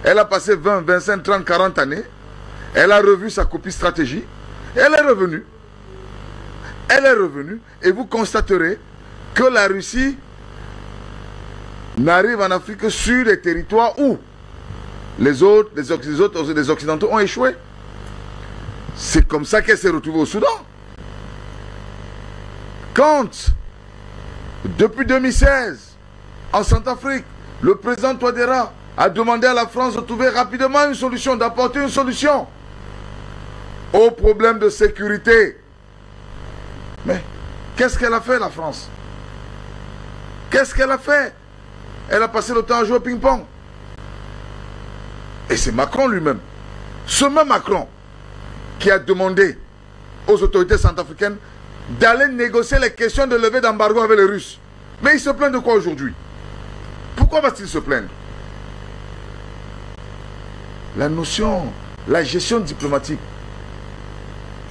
D: Elle a passé 20, 25, 30, 40 années. Elle a revu sa copie stratégie. Elle est revenue. Elle est revenue. Et vous constaterez que la Russie n'arrive en Afrique que sur les territoires où les Occidentaux ont échoué. C'est comme ça qu'elle s'est retrouvée au Soudan. Quand, depuis 2016, en Centrafrique, le président Touadéra a demandé à la France de trouver rapidement une solution, d'apporter une solution au problème de sécurité. Mais qu'est-ce qu'elle a fait, la France? Qu'est-ce qu'elle a fait? Elle a passé le temps à jouer au ping-pong. Et c'est Macron lui-même. Ce même Macron qui a demandé aux autorités centrafricaines d'aller négocier les questions de levée d'embargo avec les Russes. Mais il se plaint de quoi aujourd'hui? Pourquoi va-t-il se plaindre? La notion, la gestion diplomatique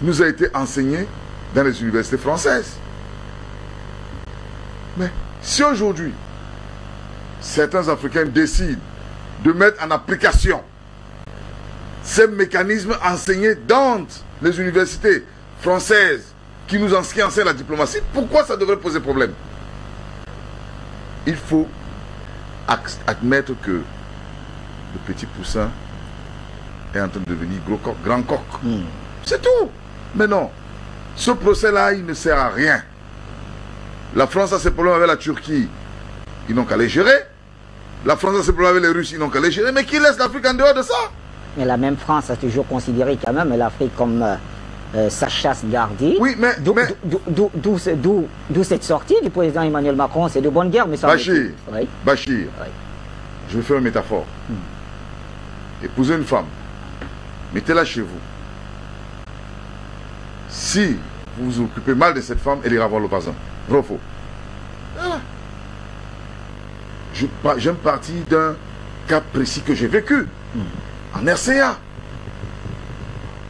D: nous a été enseignée dans les universités françaises. Mais si aujourd'hui, certains Africains décident de mettre en application ces mécanismes enseignés dans les universités françaises qui enseignent la diplomatie, pourquoi ça devrait poser problème? Il faut admettre que le petit poussin est en train de devenir grand coq. C'est tout. Mais non, ce procès-là, il ne sert à rien. La France a ses problèmes avec la Turquie, ils n'ont qu'à les gérer. La France a ses problèmes avec les Russes, ils n'ont qu'à les gérer. Mais qui laisse l'Afrique en dehors de ça?
C: Mais la même France a toujours considéré quand même l'Afrique comme sa chasse gardée.
D: Oui, mais...
C: D'où cette sortie du président Emmanuel Macron, c'est de bonne guerre, mais ça...
D: Bachir,
C: oui.
D: Bachir, oui. Je vais faire une métaphore. Épousez une femme, mettez-la chez vous. Si vous vous occupez mal de cette femme, elle ira voir le voisin. Vrai ou faux? Voilà. J'aime partir d'un cas précis que j'ai vécu en RCA.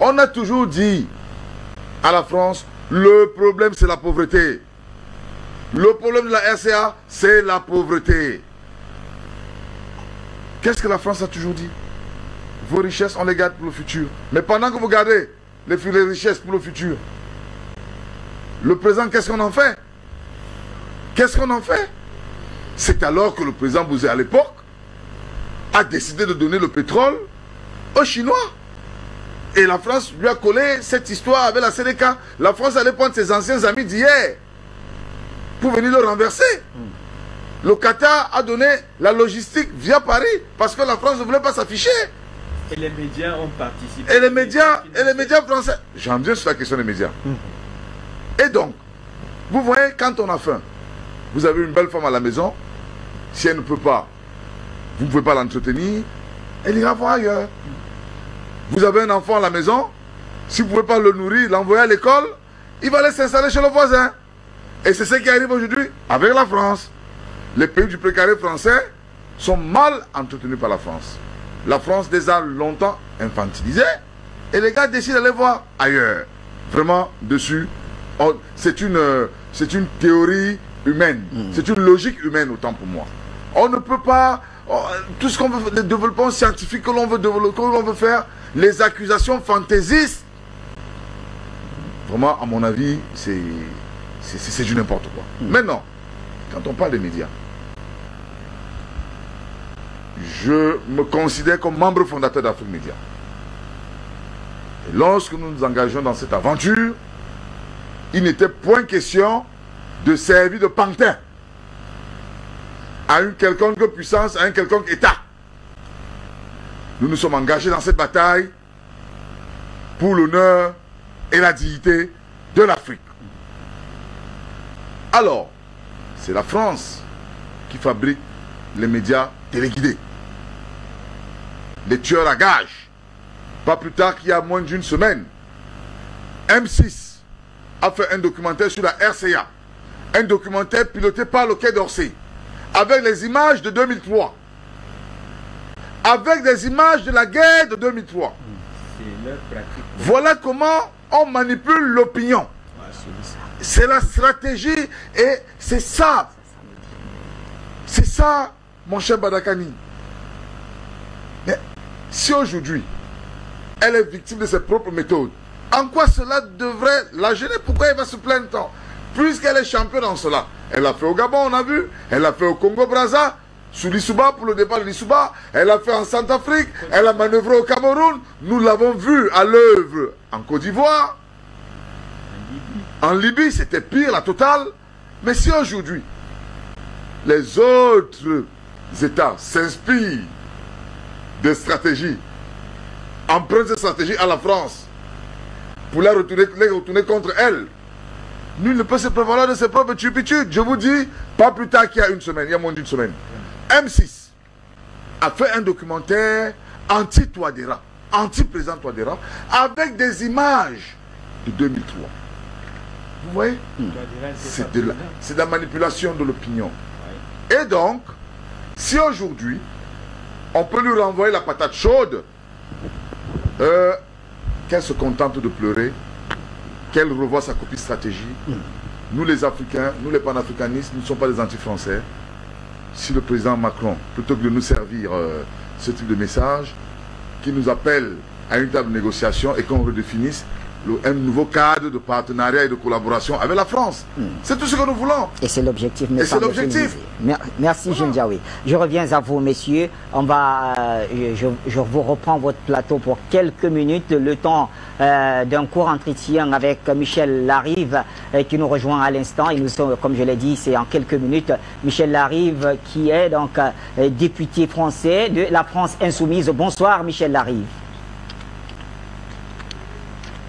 D: On a toujours dit à la France, le problème c'est la pauvreté. Le problème de la RCA, c'est la pauvreté. Qu'est-ce que la France a toujours dit? Vos richesses, on les garde pour le futur. Mais pendant que vous gardez les richesses pour le futur, le présent, qu'est-ce qu'on en fait? Qu'est-ce qu'on en fait? C'est alors que le président Bouzé, à l'époque, a décidé de donner le pétrole aux Chinois. Et la France lui a collé cette histoire avec la CDK. La France allait prendre ses anciens amis d'hier pour venir le renverser. Le Qatar a donné la logistique via Paris parce que la France ne voulait pas s'afficher.
F: Et les médias ont participé.
D: Et les médias français. J'en viens sur la question des médias. Et donc, vous voyez, quand on a faim, vous avez une belle femme à la maison, si elle ne peut pas, vous ne pouvez pas l'entretenir, elle ira voir ailleurs. Vous avez un enfant à la maison, si vous ne pouvez pas le nourrir, l'envoyer à l'école, il va aller s'installer chez le voisin. Et c'est ce qui arrive aujourd'hui avec la France. Les pays du précaré français sont mal entretenus par la France. La France les a longtemps infantilisés et les gars décident d'aller voir ailleurs. Vraiment, dessus, c'est une théorie humaine. C'est une logique humaine autant pour moi. On ne peut pas... tout ce qu'on veut, le développement scientifique que l'on veut développer, que l'on veut faire, les accusations fantaisistes, vraiment, à mon avis, c'est du n'importe quoi. Maintenant, quand on parle des médias, je me considère comme membre fondateur d'Afrique Média. Et lorsque nous nous engageons dans cette aventure, il n'était point question de servir de pantin à une quelconque puissance, à un quelconque État. Nous nous sommes engagés dans cette bataille pour l'honneur et la dignité de l'Afrique. Alors, c'est la France qui fabrique les médias téléguidés, les tueurs à gages, pas plus tard qu'il y a moins d'une semaine, M6 a fait un documentaire sur la RCA. Un documentaire piloté par le Quai d'Orsay, avec les images de 2003. Avec des images de la guerre de 2003. Voilà comment on manipule l'opinion. C'est la stratégie et c'est ça. C'est ça, mon cher Badakani. Mais si aujourd'hui, elle est victime de ses propres méthodes, en quoi cela devrait la gêner? Pourquoi elle va se plaindre tant? Puisqu'elle est championne en cela. Elle l'a fait au Gabon, on a vu. Elle l'a fait au Congo-Brazza, sous l'Issouba, pour le départ de l'Issouba. Elle l'a fait en Centrafrique. Elle a manœuvré au Cameroun. Nous l'avons vu à l'œuvre en Côte d'Ivoire. En Libye, c'était pire, la totale. Mais si aujourd'hui, les autres États s'inspirent de stratégies, empruntent ces stratégies à la France, pour les retourner contre elle, nul ne peut se prévaloir de ses propres turpitudes. Je vous dis, pas plus tard qu'il y a une semaine, il y a moins d'une semaine, M6 a fait un documentaire anti-Touadéra, anti-président Touadéra, avec des images de 2003. Vous voyez? C'est de la manipulation de l'opinion. Et donc, si aujourd'hui, on peut lui renvoyer la patate chaude, qu'elle se contente de pleurer, qu'elle revoie sa copie stratégie. Nous les Africains, nous les panafricanistes, nous ne sommes pas des anti-français. Si le président Macron, plutôt que de nous servir ce type de message, qui nous appelle à une table de négociation et qu'on redéfinisse un nouveau cadre de partenariat et de collaboration avec la France. C'est tout ce que nous voulons.
C: Et c'est l'objectif.
D: Et c'est l'objectif.
C: Merci, Jean Diaoui. Je reviens à vous, messieurs. Je vous reprends votre plateau pour quelques minutes, le temps d'un court entretien avec Michel Larive qui nous rejoint à l'instant. Et nous sommes, comme je l'ai dit, c'est en quelques minutes. Michel Larive qui est donc député français de la France Insoumise. Bonsoir, Michel Larive.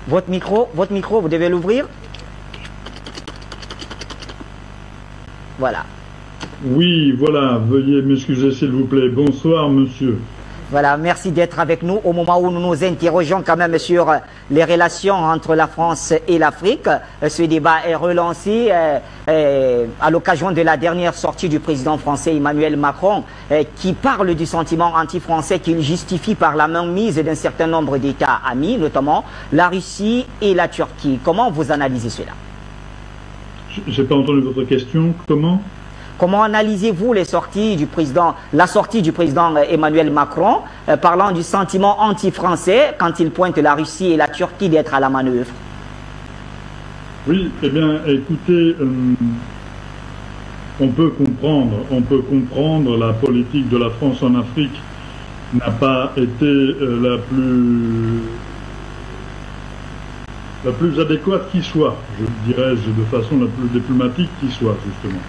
C: Votre micro, vous devez l'ouvrir. Voilà.
H: Oui, voilà, veuillez m'excuser s'il vous plaît. Bonsoir, monsieur.
C: Voilà, merci d'être avec nous au moment où nous nous interrogeons quand même sur les relations entre la France et l'Afrique. Ce débat est relancé à l'occasion de la dernière sortie du président français Emmanuel Macron qui parle du sentiment anti-français qu'il justifie par la mainmise d'un certain nombre d'États amis, notamment la Russie et la Turquie. Comment vous analysez cela?
H: Je n'ai pas entendu votre question. Comment
C: analysez-vous la sortie du président Emmanuel Macron parlant du sentiment anti-français quand il pointe la Russie et la Turquie d'être à la manœuvre?
H: Oui, eh bien, écoutez, on peut comprendre la politique de la France en Afrique n'a pas été la plus adéquate qui soit, je dirais de façon la plus diplomatique qui soit, justement.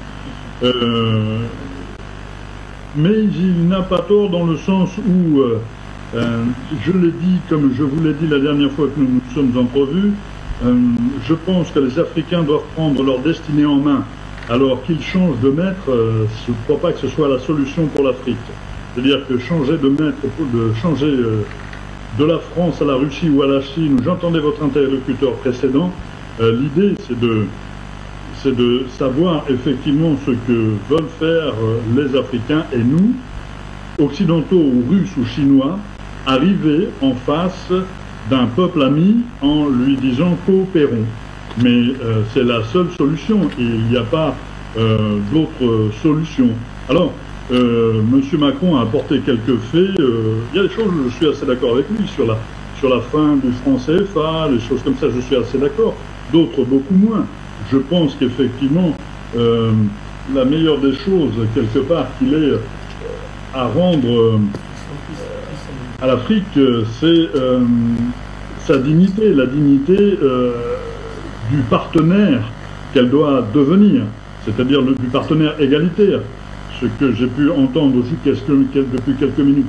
H: Mais il n'a pas tort dans le sens où, je l'ai dit, comme je vous l'ai dit la dernière fois que nous nous sommes entrevus, je pense que les Africains doivent prendre leur destinée en main, alors qu'ils changent de maître. Je ne crois pas que ce soit la solution pour l'Afrique. C'est-à-dire que changer de maître, changer de la France à la Russie ou à la Chine, j'entendais votre interlocuteur précédent, l'idée c'est de savoir effectivement ce que veulent faire les Africains et nous, occidentaux ou russes ou chinois, arriver en face d'un peuple ami en lui disant coopérons. Mais c'est la seule solution et il n'y a pas d'autre solution. Alors, M. Macron a apporté quelques faits. Il y a des choses où je suis assez d'accord avec lui sur la fin du franc CFA, les choses comme ça, je suis assez d'accord. D'autres beaucoup moins. Je pense qu'effectivement, la meilleure des choses, quelque part, qu'il est à rendre à l'Afrique, c'est sa dignité, la dignité du partenaire qu'elle doit devenir, c'est-à-dire du partenaire égalitaire. Ce que j'ai pu entendre aussi depuis quelques minutes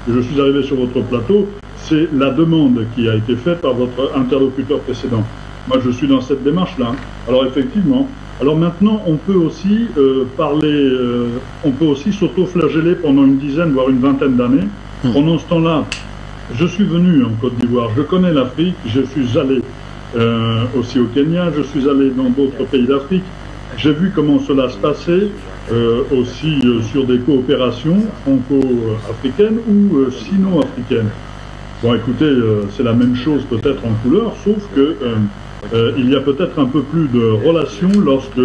H: que je suis arrivé sur votre plateau, c'est la demande qui a été faite par votre interlocuteur précédent. Moi, je suis dans cette démarche-là. Alors, effectivement. Alors maintenant, on peut aussi on peut aussi s'auto-flageller pendant une dizaine, voire une vingtaine d'années. Pendant ce temps-là, Je suis venu en Côte d'Ivoire, je connais l'Afrique, je suis allé aussi au Kenya, je suis allé dans d'autres pays d'Afrique. J'ai vu comment cela se passait, aussi sur des coopérations franco-africaines ou sino-africaines. Bon, écoutez, c'est la même chose peut-être en couleur, sauf que il y a peut-être un peu plus de relations lorsque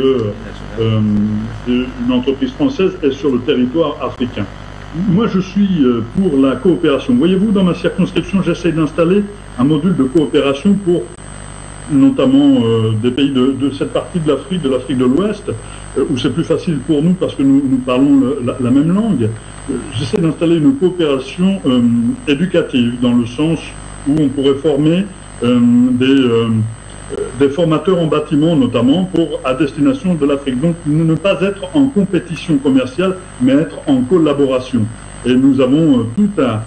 H: une entreprise française est sur le territoire africain. Moi, je suis pour la coopération. Voyez-vous, dans ma circonscription, j'essaie d'installer un module de coopération pour notamment des pays de cette partie de l'Afrique de l'Ouest, où c'est plus facile pour nous parce que nous parlons la même langue. J'essaie d'installer une coopération éducative, dans le sens où on pourrait former des formateurs en bâtiment, notamment, à destination de l'Afrique. Donc, ne pas être en compétition commerciale, mais être en collaboration. Et nous avons tout à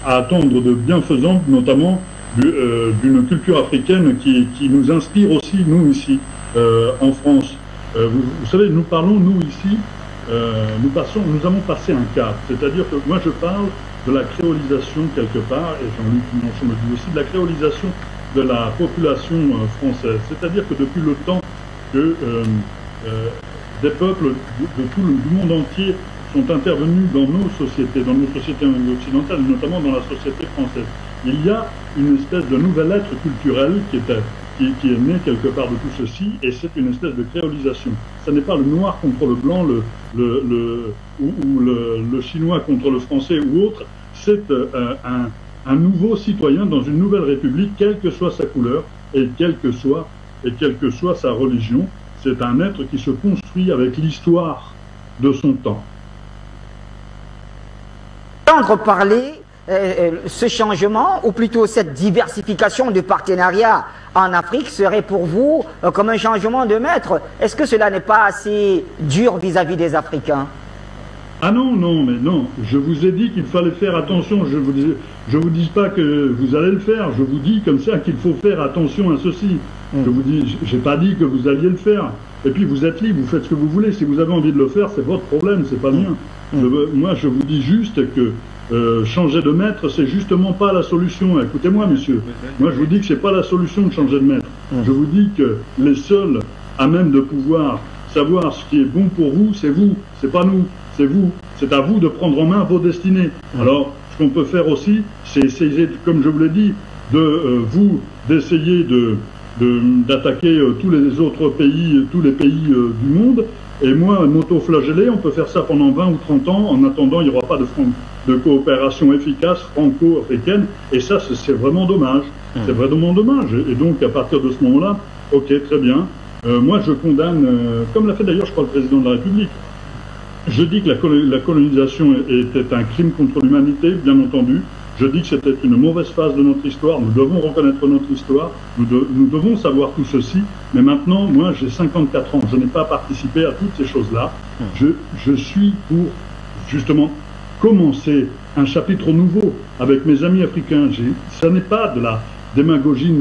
H: attendre de bienfaisant, notamment d'une culture africaine qui nous inspire aussi, nous, ici, en France. Vous savez, nous parlons, nous, ici, nous avons passé un cap. C'est-à-dire que moi, je parle de la créolisation, quelque part, et Jean-Luc Mélenchon me dit aussi, de la créolisation de la population française. C'est-à-dire que depuis le temps que des peuples du monde entier sont intervenus dans nos sociétés occidentales, notamment dans la société française, il y a une espèce de nouvel être culturel qui est né quelque part de tout ceci, et c'est une espèce de créolisation. Ce n'est pas le noir contre le blanc, ou le chinois contre le français ou autre, c'est un nouveau citoyen dans une nouvelle république, quelle que soit sa couleur et quelle que soit sa religion. C'est un être qui se construit avec l'histoire de son temps.
C: Entendre parler ce changement, ou plutôt cette diversification de partenariats en Afrique serait pour vous comme un changement de maître. Est-ce que cela n'est pas assez dur vis-à-vis des Africains?
H: Ah non, non, mais non. Je vous ai dit qu'il fallait faire attention. Je vous dis pas que vous allez le faire. Je vous dis comme ça qu'il faut faire attention à ceci. Je vous dis, j'ai pas dit que vous alliez le faire. Et puis vous êtes libre, vous faites ce que vous voulez. Si vous avez envie de le faire, c'est votre problème, c'est pas mien. Moi, je vous dis juste que changer de maître, c'est justement pas la solution. Écoutez-moi, monsieur. Moi, je vous dis que c'est pas la solution de changer de maître. Je vous dis que les seuls à même de pouvoir savoir ce qui est bon pour vous, c'est vous, c'est pas nous. C'est vous, c'est à vous de prendre en main vos destinées. Alors, ce qu'on peut faire aussi, c'est essayer, comme je vous l'ai dit, d'essayer d'attaquer tous les autres pays, tous les pays du monde. Et moi, m'auto-flageller, on peut faire ça pendant 20 ou 30 ans. En attendant, il n'y aura pas de coopération efficace franco-africaine. Et ça, c'est vraiment dommage. C'est vraiment dommage. Et donc, à partir de ce moment-là, ok, très bien. Moi, je condamne, comme l'a fait d'ailleurs, je crois, le président de la République. Je dis que la colonisation était un crime contre l'humanité, bien entendu. Je dis que c'était une mauvaise phase de notre histoire. Nous devons reconnaître notre histoire. Nous devons savoir tout ceci. Mais maintenant, moi, j'ai 54 ans. Je n'ai pas participé à toutes ces choses-là. Je suis pour, justement, commencer un chapitre nouveau avec mes amis africains. Ça n'est pas de la démagogie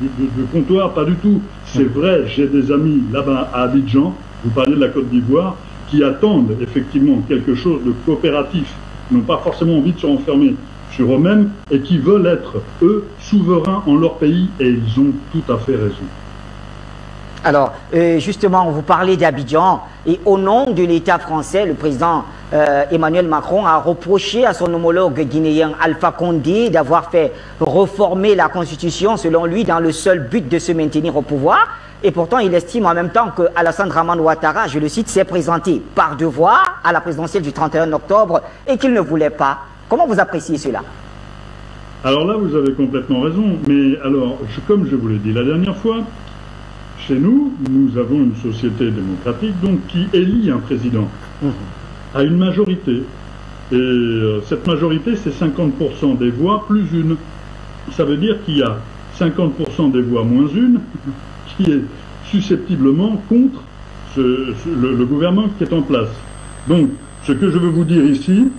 H: de comptoir, pas du tout. C'est vrai, j'ai des amis là-bas à Abidjan. Vous parlez de la Côte d'Ivoire, qui attendent effectivement quelque chose de coopératif, qui n'ont pas forcément envie de se renfermer sur eux-mêmes et qui veulent être, eux, souverains en leur pays, et ils ont tout à fait raison.
C: Alors, justement, vous parlez d'Abidjan, et au nom de l'État français, le président Emmanuel Macron a reproché à son homologue guinéen Alpha Condé d'avoir fait reformer la Constitution, selon lui, dans le seul but de se maintenir au pouvoir. Et pourtant, il estime en même temps que Alassane Dramane Ouattara, je le cite, s'est présenté par devoir à la présidentielle du 31 octobre et qu'il ne voulait pas. Comment vous appréciez cela?
H: Alors là, vous avez complètement raison. Mais alors, comme je vous l'ai dit la dernière fois, chez nous, nous avons une société démocratique donc qui élit un président à une majorité. Et cette majorité, c'est 50% des voix plus une. Ça veut dire qu'il y a 50% des voix moins une qui est susceptiblement contre le gouvernement qui est en place. Donc, ce que je veux vous dire ici,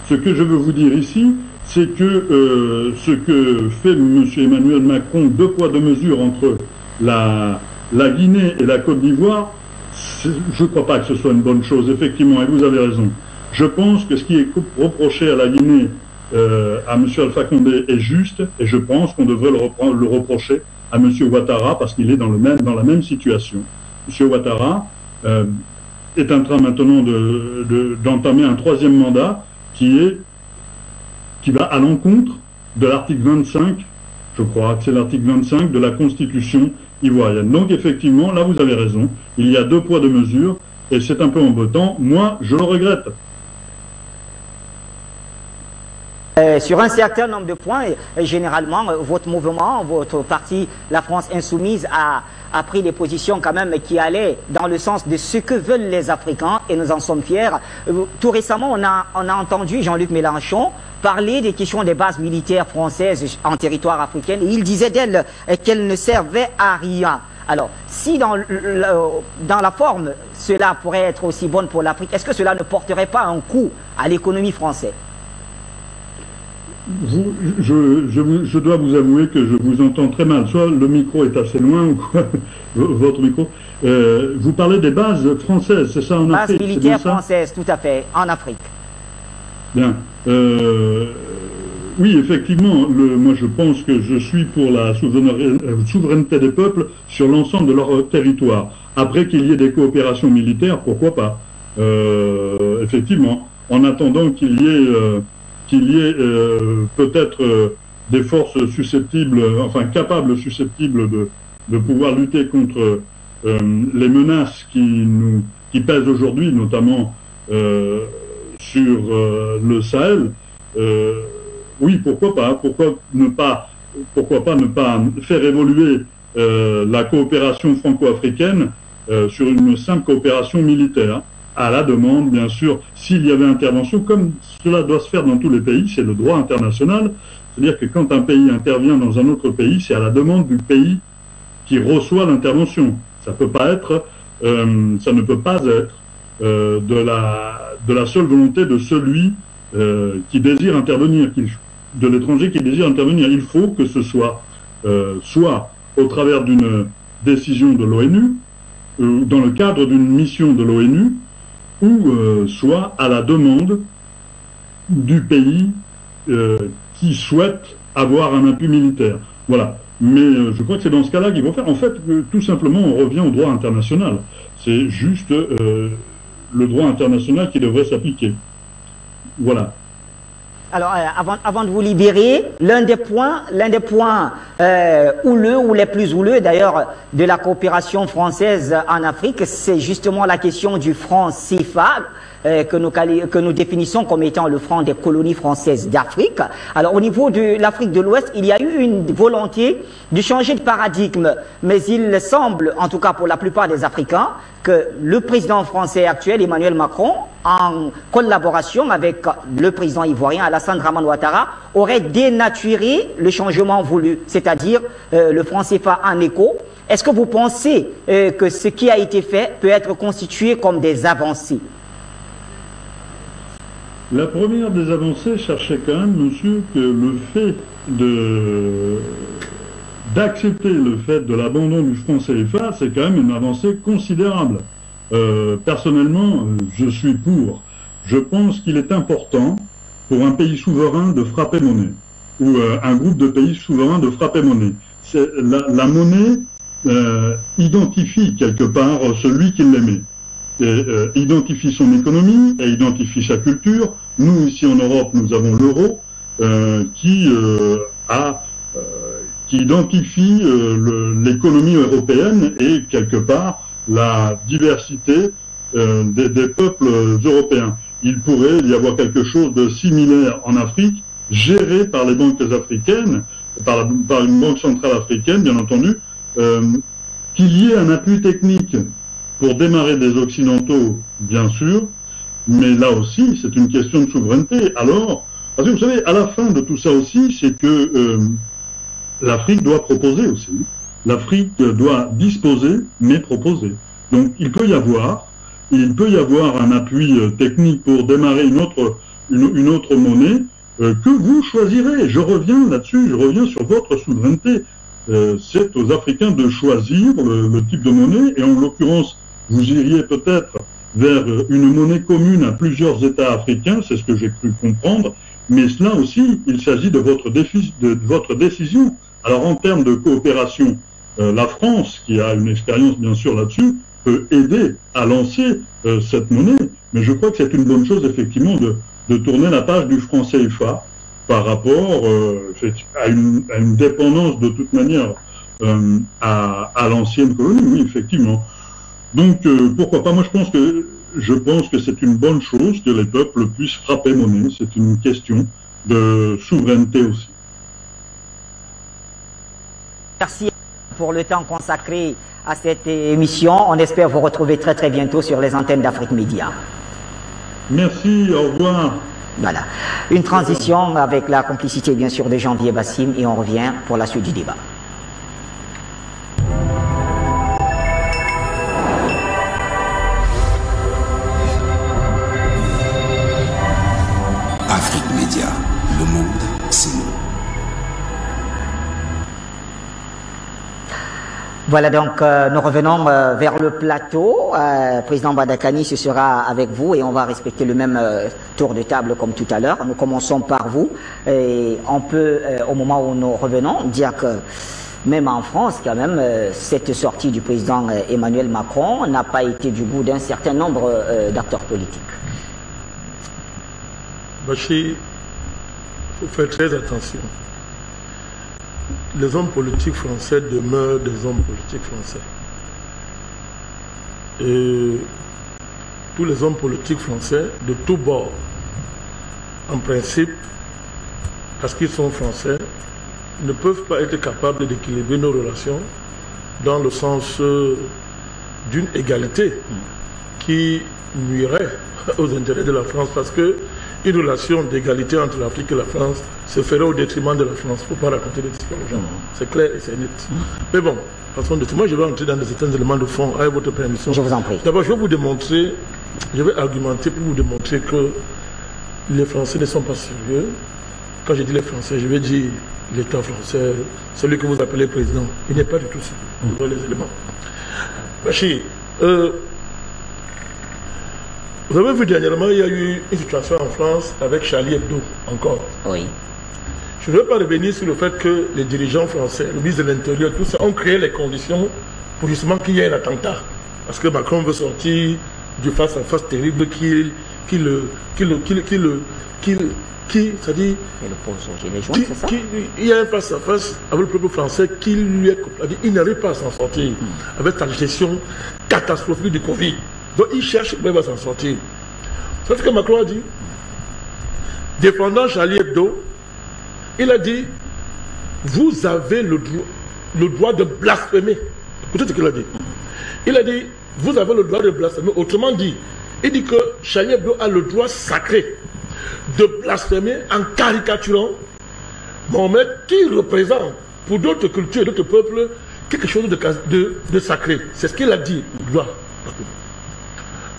H: c'est que ce que fait M. Emmanuel Macron, 2 poids 2 mesures entre la Guinée et la Côte d'Ivoire, je ne crois pas que ce soit une bonne chose, effectivement, et vous avez raison. Je pense que ce qui est reproché à la Guinée à M. Alpha Condé est juste, et je pense qu'on devrait le reprocher à M. Ouattara parce qu'il est dans la même situation. M. Ouattara est en train maintenant d'entamer un troisième mandat qui va à l'encontre de l'article 25, je crois que c'est l'article 25 de la Constitution ivoirienne. Donc effectivement, là vous avez raison, il y a 2 poids 2 mesures, et c'est un peu embêtant. Moi, je le regrette.
C: Sur un certain nombre de points, généralement, votre mouvement, votre parti, la France Insoumise, a pris des positions quand même qui allaient dans le sens de ce que veulent les Africains, et nous en sommes fiers. Tout récemment, on a entendu Jean-Luc Mélenchon parler des questions des bases militaires françaises en territoire africain, et il disait d'elles qu'elles ne servaient à rien. Alors, si dans la forme, cela pourrait être aussi bon pour l'Afrique, est-ce que cela ne porterait pas un coup à l'économie française?
H: Je dois vous avouer que je vous entends très mal. Soit le micro est assez loin, ou quoi, votre micro. Vous parlez des bases françaises, c'est ça, en Afrique?
C: Bases militaires françaises, tout à fait, en Afrique.
H: Bien. Oui, effectivement, moi je pense que je suis pour la souveraineté des peuples sur l'ensemble de leur territoire. Après qu'il y ait des coopérations militaires, pourquoi pas? Effectivement, en attendant qu'il y ait peut-être des forces susceptibles, enfin capables, susceptibles de pouvoir lutter contre les menaces qui pèsent aujourd'hui, notamment sur le Sahel. Oui, pourquoi pas? Pourquoi pas ne pas faire évoluer la coopération franco-africaine sur une simple coopération militaire, à la demande, bien sûr, s'il y avait intervention, comme cela doit se faire dans tous les pays, c'est le droit international. C'est-à-dire que quand un pays intervient dans un autre pays, c'est à la demande du pays qui reçoit l'intervention. Ça peut pas être, ça ne peut pas être de la seule volonté de celui qui désire intervenir, de l'étranger qui désire intervenir. Il faut que ce soit soit au travers d'une décision de l'ONU, dans le cadre d'une mission de l'ONU, ou soit à la demande du pays qui souhaite avoir un appui militaire. Voilà. Mais je crois que c'est dans ce cas-là qu'il faut faire. En fait, tout simplement, on revient au droit international. C'est juste le droit international qui devrait s'appliquer. Voilà.
C: Alors, avant de vous libérer, l'un des points houleux, ou les plus houleux d'ailleurs, de la coopération française en Afrique, c'est justement la question du franc CFA, que nous définissons comme étant le franc des colonies françaises d'Afrique. Alors, au niveau de l'Afrique de l'Ouest, il y a eu une volonté de changer de paradigme, mais il semble, en tout cas pour la plupart des Africains, que le président français actuel, Emmanuel Macron, en collaboration avec le président ivoirien Alassane Dramane Ouattara, aurait dénaturé le changement voulu, c'est-à-dire le franc CFA en écho. Est-ce que vous pensez que ce qui a été fait peut être constitué comme des avancées?
H: La première des avancées cherchait quand même, monsieur, que le fait d'accepter le fait de l'abandon du franc CFA, c'est quand même une avancée considérable. Personnellement, je suis pour. Je pense qu'il est important pour un pays souverain de frapper monnaie, ou un groupe de pays souverains de frapper monnaie. La monnaie identifie quelque part celui qui l'émet. Identifie son économie et identifie sa culture. Nous, ici en Europe, nous avons l'euro qui identifie l'économie européenne et quelque part la diversité des peuples européens. Il pourrait y avoir quelque chose de similaire en Afrique, géré par les banques africaines, par une banque centrale africaine, bien entendu, qu'il y ait un appui technique pour démarrer des Occidentaux, bien sûr, mais là aussi, c'est une question de souveraineté. Alors, parce que vous savez, à la fin de tout ça aussi, c'est que l'Afrique doit proposer aussi. L'Afrique doit disposer, mais proposer. Donc, il peut y avoir un appui technique pour démarrer une autre monnaie que vous choisirez. Je reviens là-dessus, je reviens sur votre souveraineté. C'est aux Africains de choisir le type de monnaie, et en l'occurrence, vous iriez peut-être vers une monnaie commune à plusieurs États africains, c'est ce que j'ai cru comprendre, mais cela aussi, il s'agit de votre décision. Alors en termes de coopération, la France, qui a une expérience bien sûr là-dessus, peut aider à lancer cette monnaie, mais je crois que c'est une bonne chose effectivement de tourner la page du franc CFA par rapport à une dépendance de toute manière à l'ancienne colonie, oui, effectivement. Donc, pourquoi pas? Moi, je pense que c'est une bonne chose que les peuples puissent frapper monnaie. C'est une question de souveraineté aussi.
C: Merci pour le temps consacré à cette émission. On espère vous retrouver très très bientôt sur les antennes d'Afrique Média.
H: Merci, au revoir.
C: Voilà. Une transition avec la complicité bien sûr de Janvier Bassim et on revient pour la suite du débat.
I: Afrique Média, le monde, c'est nous.
C: Voilà donc, nous revenons vers le plateau. Président Badakani, ce sera avec vous et on va respecter le même tour de table comme tout à l'heure. Nous commençons par vous. Et on peut, au moment où nous revenons, dire que même en France, quand même, cette sortie du président Emmanuel Macron n'a pas été du goût d'un certain nombre d'acteurs politiques.
E: Bachir, il faut faire très attention. Les hommes politiques français demeurent des hommes politiques français. Et tous les hommes politiques français, de tous bords, en principe, parce qu'ils sont français, ne peuvent pas être capables d'équilibrer nos relations dans le sens d'une égalité qui nuirait aux intérêts de la France, parce que une relation d'égalité entre l'Afrique et la France se ferait au détriment de la France. Il ne faut pas raconter des histoires aux gens. C'est clair et c'est net. Mais bon, façon de tout, moi je vais entrer dans certains éléments de fond avec votre permission.
C: Je vous en prie.
E: D'abord, je vais vous démontrer, je vais argumenter pour vous démontrer que les Français ne sont pas sérieux. Quand je dis les Français, je vais dire l'État français, celui que vous appelez président. Il n'est pas du tout sérieux. Vous voyez les éléments. Bachir, vous avez vu dernièrement, il y a eu une situation en France avec Charlie Hebdo, encore.
C: Oui.
E: Je ne veux pas revenir sur le fait que les dirigeants français, le ministre de l'Intérieur, tout ça, ont créé les conditions pour justement qu'il y ait un attentat. Parce que Macron veut sortir du face-à-face terrible qu'il y a un face-à-face avec le peuple français qui lui est... Il n'arrive pas à s'en sortir avec sa gestion catastrophique du Covid. Donc il cherche comment il va s'en sortir. C'est ce que Macron a dit. Défendant Charlie Hebdo, il a dit, vous avez le droit de blasphémer. Écoutez ce qu'il a dit. Il a dit, vous avez le droit de blasphémer. Autrement dit, il dit que Charlie Hebdo a le droit sacré de blasphémer en caricaturant Mohamed, qui représente pour d'autres cultures et d'autres peuples quelque chose de sacré. C'est ce qu'il a dit, le droit.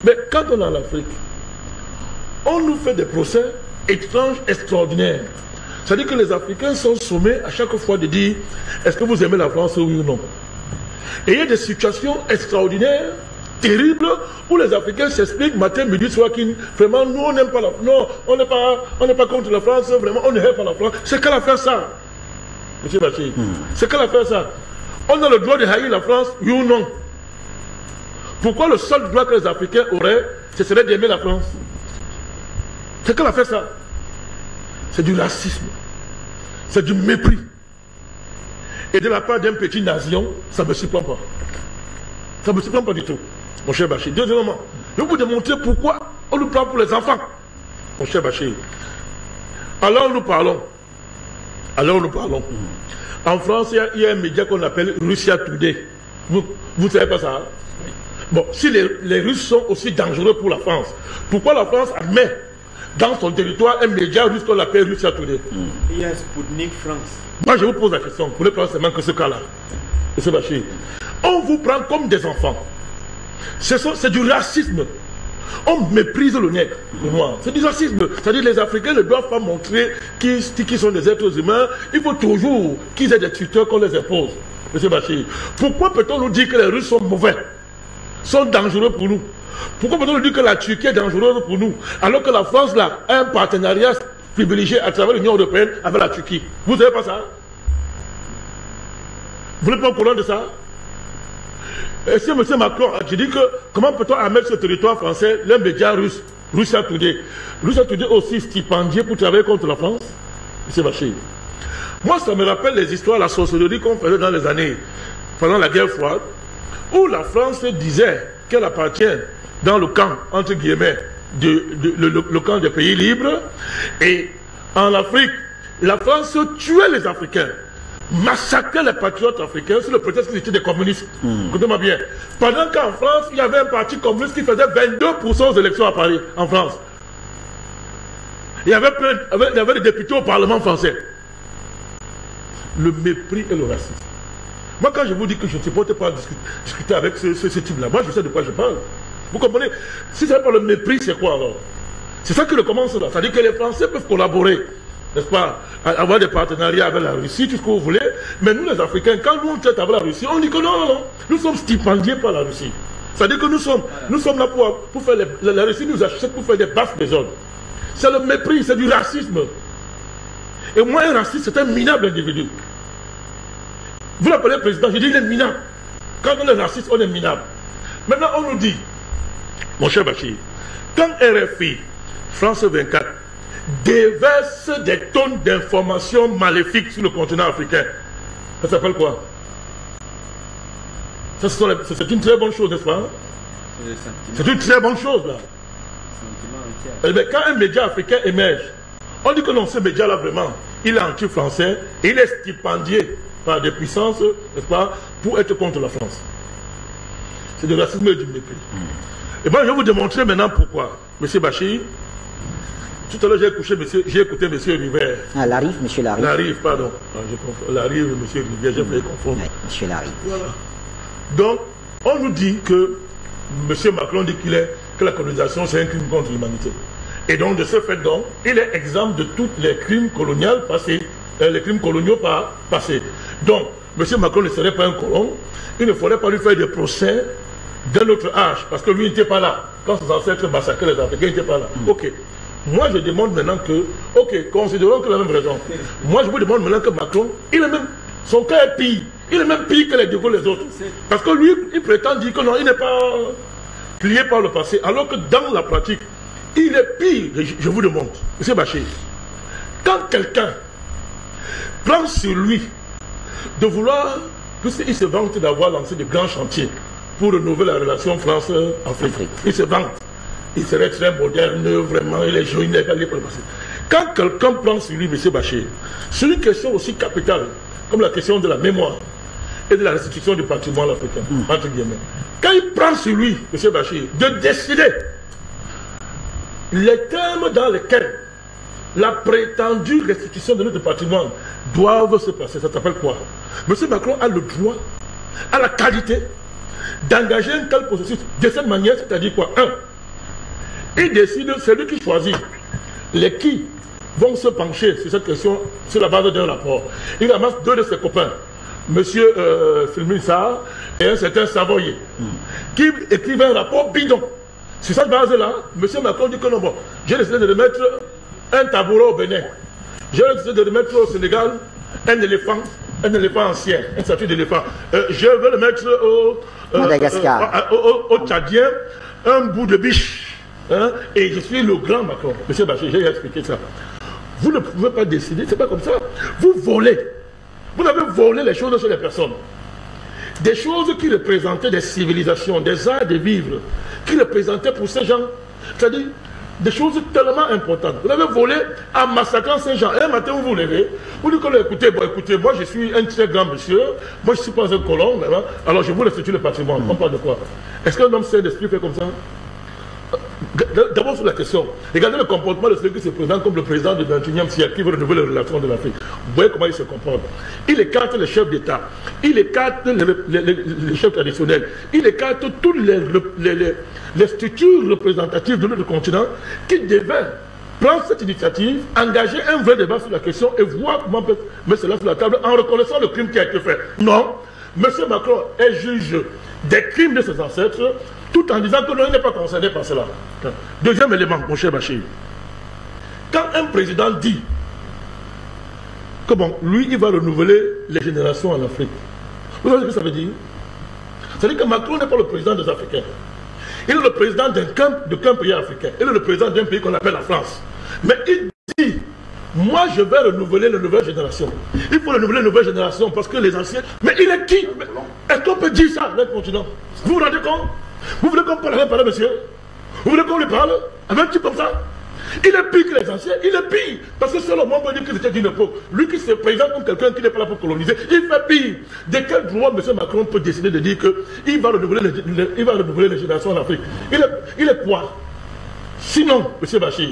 E: Mais quand on est en Afrique, on nous fait des procès étranges, extraordinaires. C'est-à-dire que les Africains sont sommés à chaque fois de dire est-ce que vous aimez la France, oui ou non. Et il y a des situations extraordinaires, terribles, où les Africains s'expliquent matin, midi, soir, qui vraiment nous on n'aime pas la France. Non, on n'est pas contre la France, vraiment on n'aime pas la France. C'est qu'elle a fait ça, M. Bachir. C'est qu'elle a fait ça. On a le droit de haïr la France, oui ou non. Pourquoi le seul droit que les Africains auraient, ce serait d'aimer la France? C'est qu'elle a fait ça. C'est du racisme. C'est du mépris. Et de la part d'un petit nation, ça ne me surprend pas. Ça ne me surprend pas du tout, mon cher Bachir. Deuxièmement, je vais vous démontrer pourquoi on nous prend pour les enfants, mon cher Bachir. Alors nous parlons. En France, il y a un média qu'on appelle Russia Today. Vous ne savez pas ça, hein? Bon, si les Russes sont aussi dangereux pour la France, pourquoi la France admet dans son territoire un média russe qu'on appelle Russia Today?
F: Il y a Sputnik France.
E: Moi, je vous pose la question, vous ne prenez seulement que ce cas-là. M. Bachir, on vous prend comme des enfants. C'est du racisme. On méprise le nègre, le noir. C'est du racisme. C'est-à-dire que les Africains ne doivent pas montrer qu'ils sont des êtres humains. Il faut toujours qu'ils aient des tuteurs qu'on les impose. M. Bachir, pourquoi peut-on nous dire que les Russes sont mauvais, sont dangereux pour nous? Pourquoi peut-on nous dire que la Turquie est dangereuse pour nous, alors que la France là, a un partenariat privilégiée à travers l'Union européenne avec la Turquie. Vous ne savez pas ça? Vous n'êtes pas au courant de ça? Et si M. Macron a dit que comment peut-on amener ce territoire français, les médias russes, Russia Today aussi stipendié pour travailler contre la France? M. Bachir. Moi, ça me rappelle les histoires, la sorcellerie qu'on faisait dans les années, pendant la guerre froide, où la France disait qu'elle appartient dans le camp, entre guillemets, le camp des pays libres, et en Afrique, la France tuait les Africains, massacrait les patriotes africains sur le prétexte qu'ils étaient des communistes. Écoutez-moi bien. Pendant qu'en France, il y avait un parti communiste qui faisait 22% aux élections à Paris, en France. Il y avait des députés au Parlement français. Le mépris et le racisme. Moi, quand je vous dis que je ne supporte pas discuter avec ce type-là, moi, je sais de quoi je parle. Vous comprenez? Si ce n'est pas le mépris, c'est quoi alors? C'est ça qui le commence là. C'est-à-dire que les Français peuvent collaborer, n'est-ce pas? Avoir des partenariats avec la Russie, tout ce que vous voulez. Mais nous, les Africains, quand nous on traite avec la Russie, on dit que non, non, non. Nous sommes stipendiés par la Russie. C'est-à-dire que nous sommes là pour faire la Russie nous achète pour faire des baffes des autres. C'est le mépris, c'est du racisme. Et moi, un raciste, c'est un minable individu. Vous l'appelez président, je dis il est minable. Quand on est raciste, on est minable. Maintenant, on nous dit, mon cher Bachir, quand RFI, France 24, déverse des tonnes d'informations maléfiques sur le continent africain, ça s'appelle quoi? C'est une très bonne chose, n'est-ce pas? C'est une très bonne chose, là. Eh bien, quand un média africain émerge, on dit que non, ce média-là, vraiment, il est anti-français, il est stipendié par des puissances, n'est-ce pas, pour être contre la France. C'est du racisme et du mépris. Et bien, je vais vous démontrer maintenant pourquoi. Monsieur Bachir, tout à l'heure, j'ai écouté M. Rivière.
C: Ah, Larive, M. Larive.
E: Larive, pardon. Larive, M. Rivière, j'ai failli confondre.
C: Oui, M. Larive.
E: Voilà. Donc, on nous dit que M. Macron dit que la colonisation, c'est un crime contre l'humanité. Et donc, de ce fait, donc, il est exempt de tous les crimes coloniaux passés. Les crimes coloniaux passés. Donc, M. Macron ne serait pas un colon. Il ne faudrait pas lui faire des procès d'un autre âge. Parce que lui, il n'était pas là. Quand ses ancêtres massacraient les Africains, il n'était pas là. Ok. Moi, je demande maintenant que... Ok, considérons que la même raison. Moi, je vous demande maintenant que Macron, il est même... Son cas est pire. Il est même pire que les De Gaulle, les autres. Parce que lui, il prétend dire que non, il n'est pas plié par le passé. Alors que dans la pratique, il est pire. Je vous demande, M. Bachir, quand quelqu'un prend sur lui de vouloir, puisqu'il se vante d'avoir lancé de grands chantiers pour renouveler la relation France-Afrique. Il se vante. Il serait très moderne, vraiment, il est jeune, il est pas pour le passé. Quand quelqu'un prend sur lui, M. Bachir, sur une question aussi capitale, comme la question de la mémoire et de la restitution du patrimoine africain, entre guillemets, quand il prend sur lui, M. Bachir, de décider les termes dans lesquels la prétendue restitution de notre patrimoine doivent se passer, ça s'appelle quoi? M. Macron a le droit, a la qualité d'engager un tel processus de cette manière, c'est-à-dire quoi? Il décide, c'est lui qui choisit les qui vont se pencher sur cette question sur la base d'un rapport. Il ramasse deux de ses copains, M. Philmin Sarr et un certain Savoyer, qui écrivent un rapport bidon. Sur cette base-là, M. Macron dit que non, bon, j'ai décidé de remettre un tabouret au Bénin. J'ai décidé de remettre au Sénégal un éléphant ancien, une statue d'éléphant. Je vais le mettre
C: Madagascar.
E: Au Tchadien, un bout de biche. Hein, et je suis le grand Macron. M. Bachir, j'ai expliqué ça. Vous ne pouvez pas décider, c'est pas comme ça. Vous volez. Vous avez volé les choses sur les personnes. Des choses qui représentaient des civilisations, des arts de vivre, qui représentaient pour ces gens, c'est-à-dire des choses tellement importantes. Vous l'avez volé en massacrant ces gens. Et un matin, vous vous levez, vous dites que, écoutez, moi je suis un très grand monsieur, moi je ne suis pas un colon, alors je vous restitue le patrimoine. On parle de quoi? Est-ce qu'un homme sain d'esprit fait comme ça? D'abord sur la question, regardez le comportement de celui qui se présente comme le président du 21e siècle qui veut renouveler les relations de l'Afrique. Vous voyez comment il se comporte. Il écarte les chefs d'État, il écarte les chefs traditionnels, il écarte toutes les structures représentatives de notre continent qui devaient prendre cette initiative, engager un vrai débat sur la question et voir comment mettre cela sur la table en reconnaissant le crime qui a été fait. Non, M. Macron est juge des crimes de ses ancêtres, tout en disant que non, il n'est pas concerné par cela. Deuxième élément, mon cher Bachir. quand un président dit que bon, lui, il va renouveler les générations en Afrique, vous savez ce que ça veut dire? Ça veut dire que Macron n'est pas le président des Africains. Il est le président d'un pays africain. Il est le président d'un pays qu'on appelle la France. Mais il dit, moi je vais renouveler la nouvelle génération. Il faut renouveler la nouvelle génération parce que les anciens... Mais il est qui? Est-ce qu'on peut dire ça dans le continent? Vous vous rendez compte? Vous voulez qu'on parle, monsieur? Vous voulez qu'on lui parle avec un type comme ça? Il est pire que les anciens, il est pire. Parce que selon moi, on peut dire qu'il était d'une époque. Lui qui se présente comme quelqu'un qui n'est pas là pour coloniser, il fait pire. De quel droit M. Macron peut décider de dire qu'il va renouveler les générations en Afrique? Il est quoi? Sinon, M. Bachir,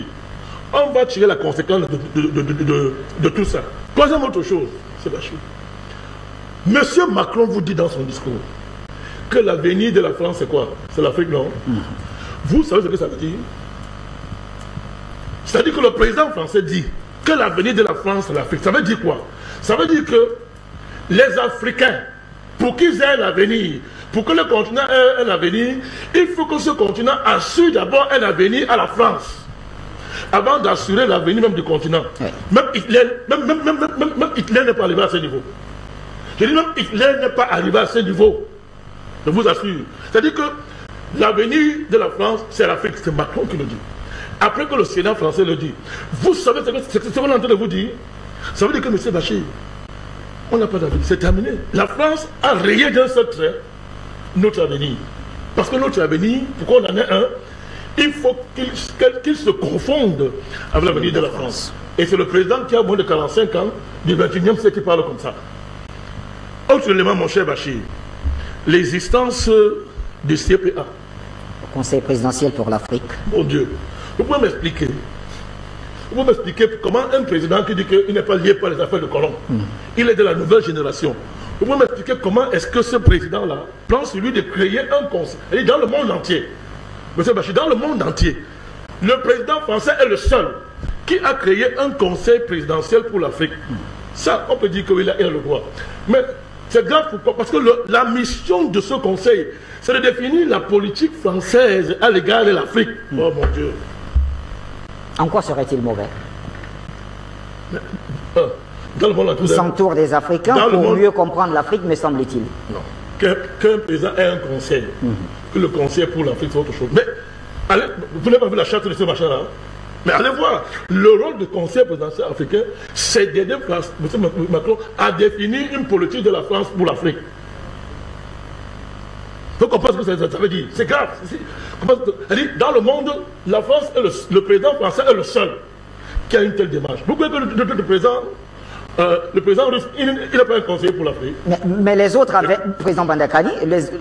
E: on va tirer la conséquence de tout ça. Troisième autre chose, M. Bachir. M. Macron vous dit dans son discours que l'avenir de la France, c'est quoi? C'est l'Afrique, non? Vous savez ce que ça veut dire? C'est-à-dire que le président français dit que l'avenir de la France, c'est l'Afrique. Ça veut dire quoi? Ça veut dire que les Africains, pour qu'ils aient l'avenir, pour que le continent ait un avenir, il faut que ce continent assure d'abord un avenir à la France, avant d'assurer l'avenir même du continent. Oui. Même Hitler n'est pas arrivé à ce niveau. Je dis même Hitler n'est pas arrivé à ce niveau. Je vous assure. C'est-à-dire que l'avenir de la France, c'est l'Afrique. C'est Macron qui le dit. Après que le Sénat français le dit, vous savez ce qu'on est en train de vous dire? Ça veut dire que M. Bachir, on n'a pas d'avenir, c'est terminé. La France a rayé d'un seul trait notre avenir. Parce que notre avenir, pour qu'on en ait un, il faut qu'il se confonde avec l'avenir de la France. Et c'est le président qui a moins de 45 ans du 21e siècle qui parle comme ça. Autre élément, mon cher Bachir, l'existence du CPA.
C: Conseil présidentiel pour l'Afrique.
E: Mon Dieu. Vous pouvez m'expliquer comment un président qui dit qu'il n'est pas lié par les affaires de colons, il est de la nouvelle génération. Vous pouvez m'expliquer comment est-ce que ce président-là prend sur lui de créer un conseil, et dans le monde entier, M. Bachir, dans le monde entier, le président français est le seul qui a créé un conseil présidentiel pour l'Afrique. Ça, on peut dire qu'il a le droit. Mais c'est grave pourquoi? Parce que la mission de ce conseil, c'est de définir la politique française à l'égard de l'Afrique. Oh mon Dieu.
C: En quoi serait-il mauvais?
E: Dans le monde entier.
C: Il s'entoure des Africains pour mieux comprendre l'Afrique, me semble-t-il.
E: Non. Qu'un président ait un conseil, que le conseil pour l'Afrique, c'est autre chose. Mais, allez, vous n'avez pas vu la charte de ce machin-là? Mais allez voir, le rôle du conseil présidentiel africain, c'est d'aider M. Macron à définir une politique de la France pour l'Afrique. Il faut comprendre ce que ça veut dire. C'est grave. Dans le monde, la France, le président français est le seul qui a une telle démarche. Vous voyez que le président russe, il n'a pas un conseiller pour l'Afrique.
C: Mais les autres avaient, président Bandakani,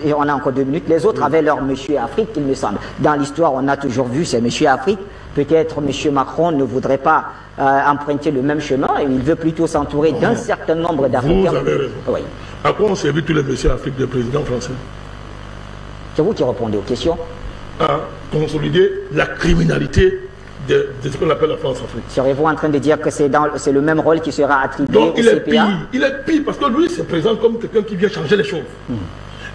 C: et on a encore 2 minutes, les autres avaient leur monsieur Afrique, il me semble. Dans l'histoire, on a toujours vu ces monsieur Afrique. Peut-être monsieur Macron ne voudrait pas emprunter le même chemin, et il veut plutôt s'entourer d'un certain nombre d'Africains.
E: Vous avez raison. Oui. À quoi on s'est vu tous les messieurs Afrique des présidents français?
C: C'est vous qui répondez aux questions.
E: À consolider la criminalité de ce qu'on appelle la France-Afrique.
C: Serez-vous en train de dire que c'est le même rôle qui sera attribué
E: donc,
C: au CPA?
E: Il est pire parce que lui se présente comme quelqu'un qui vient changer les choses.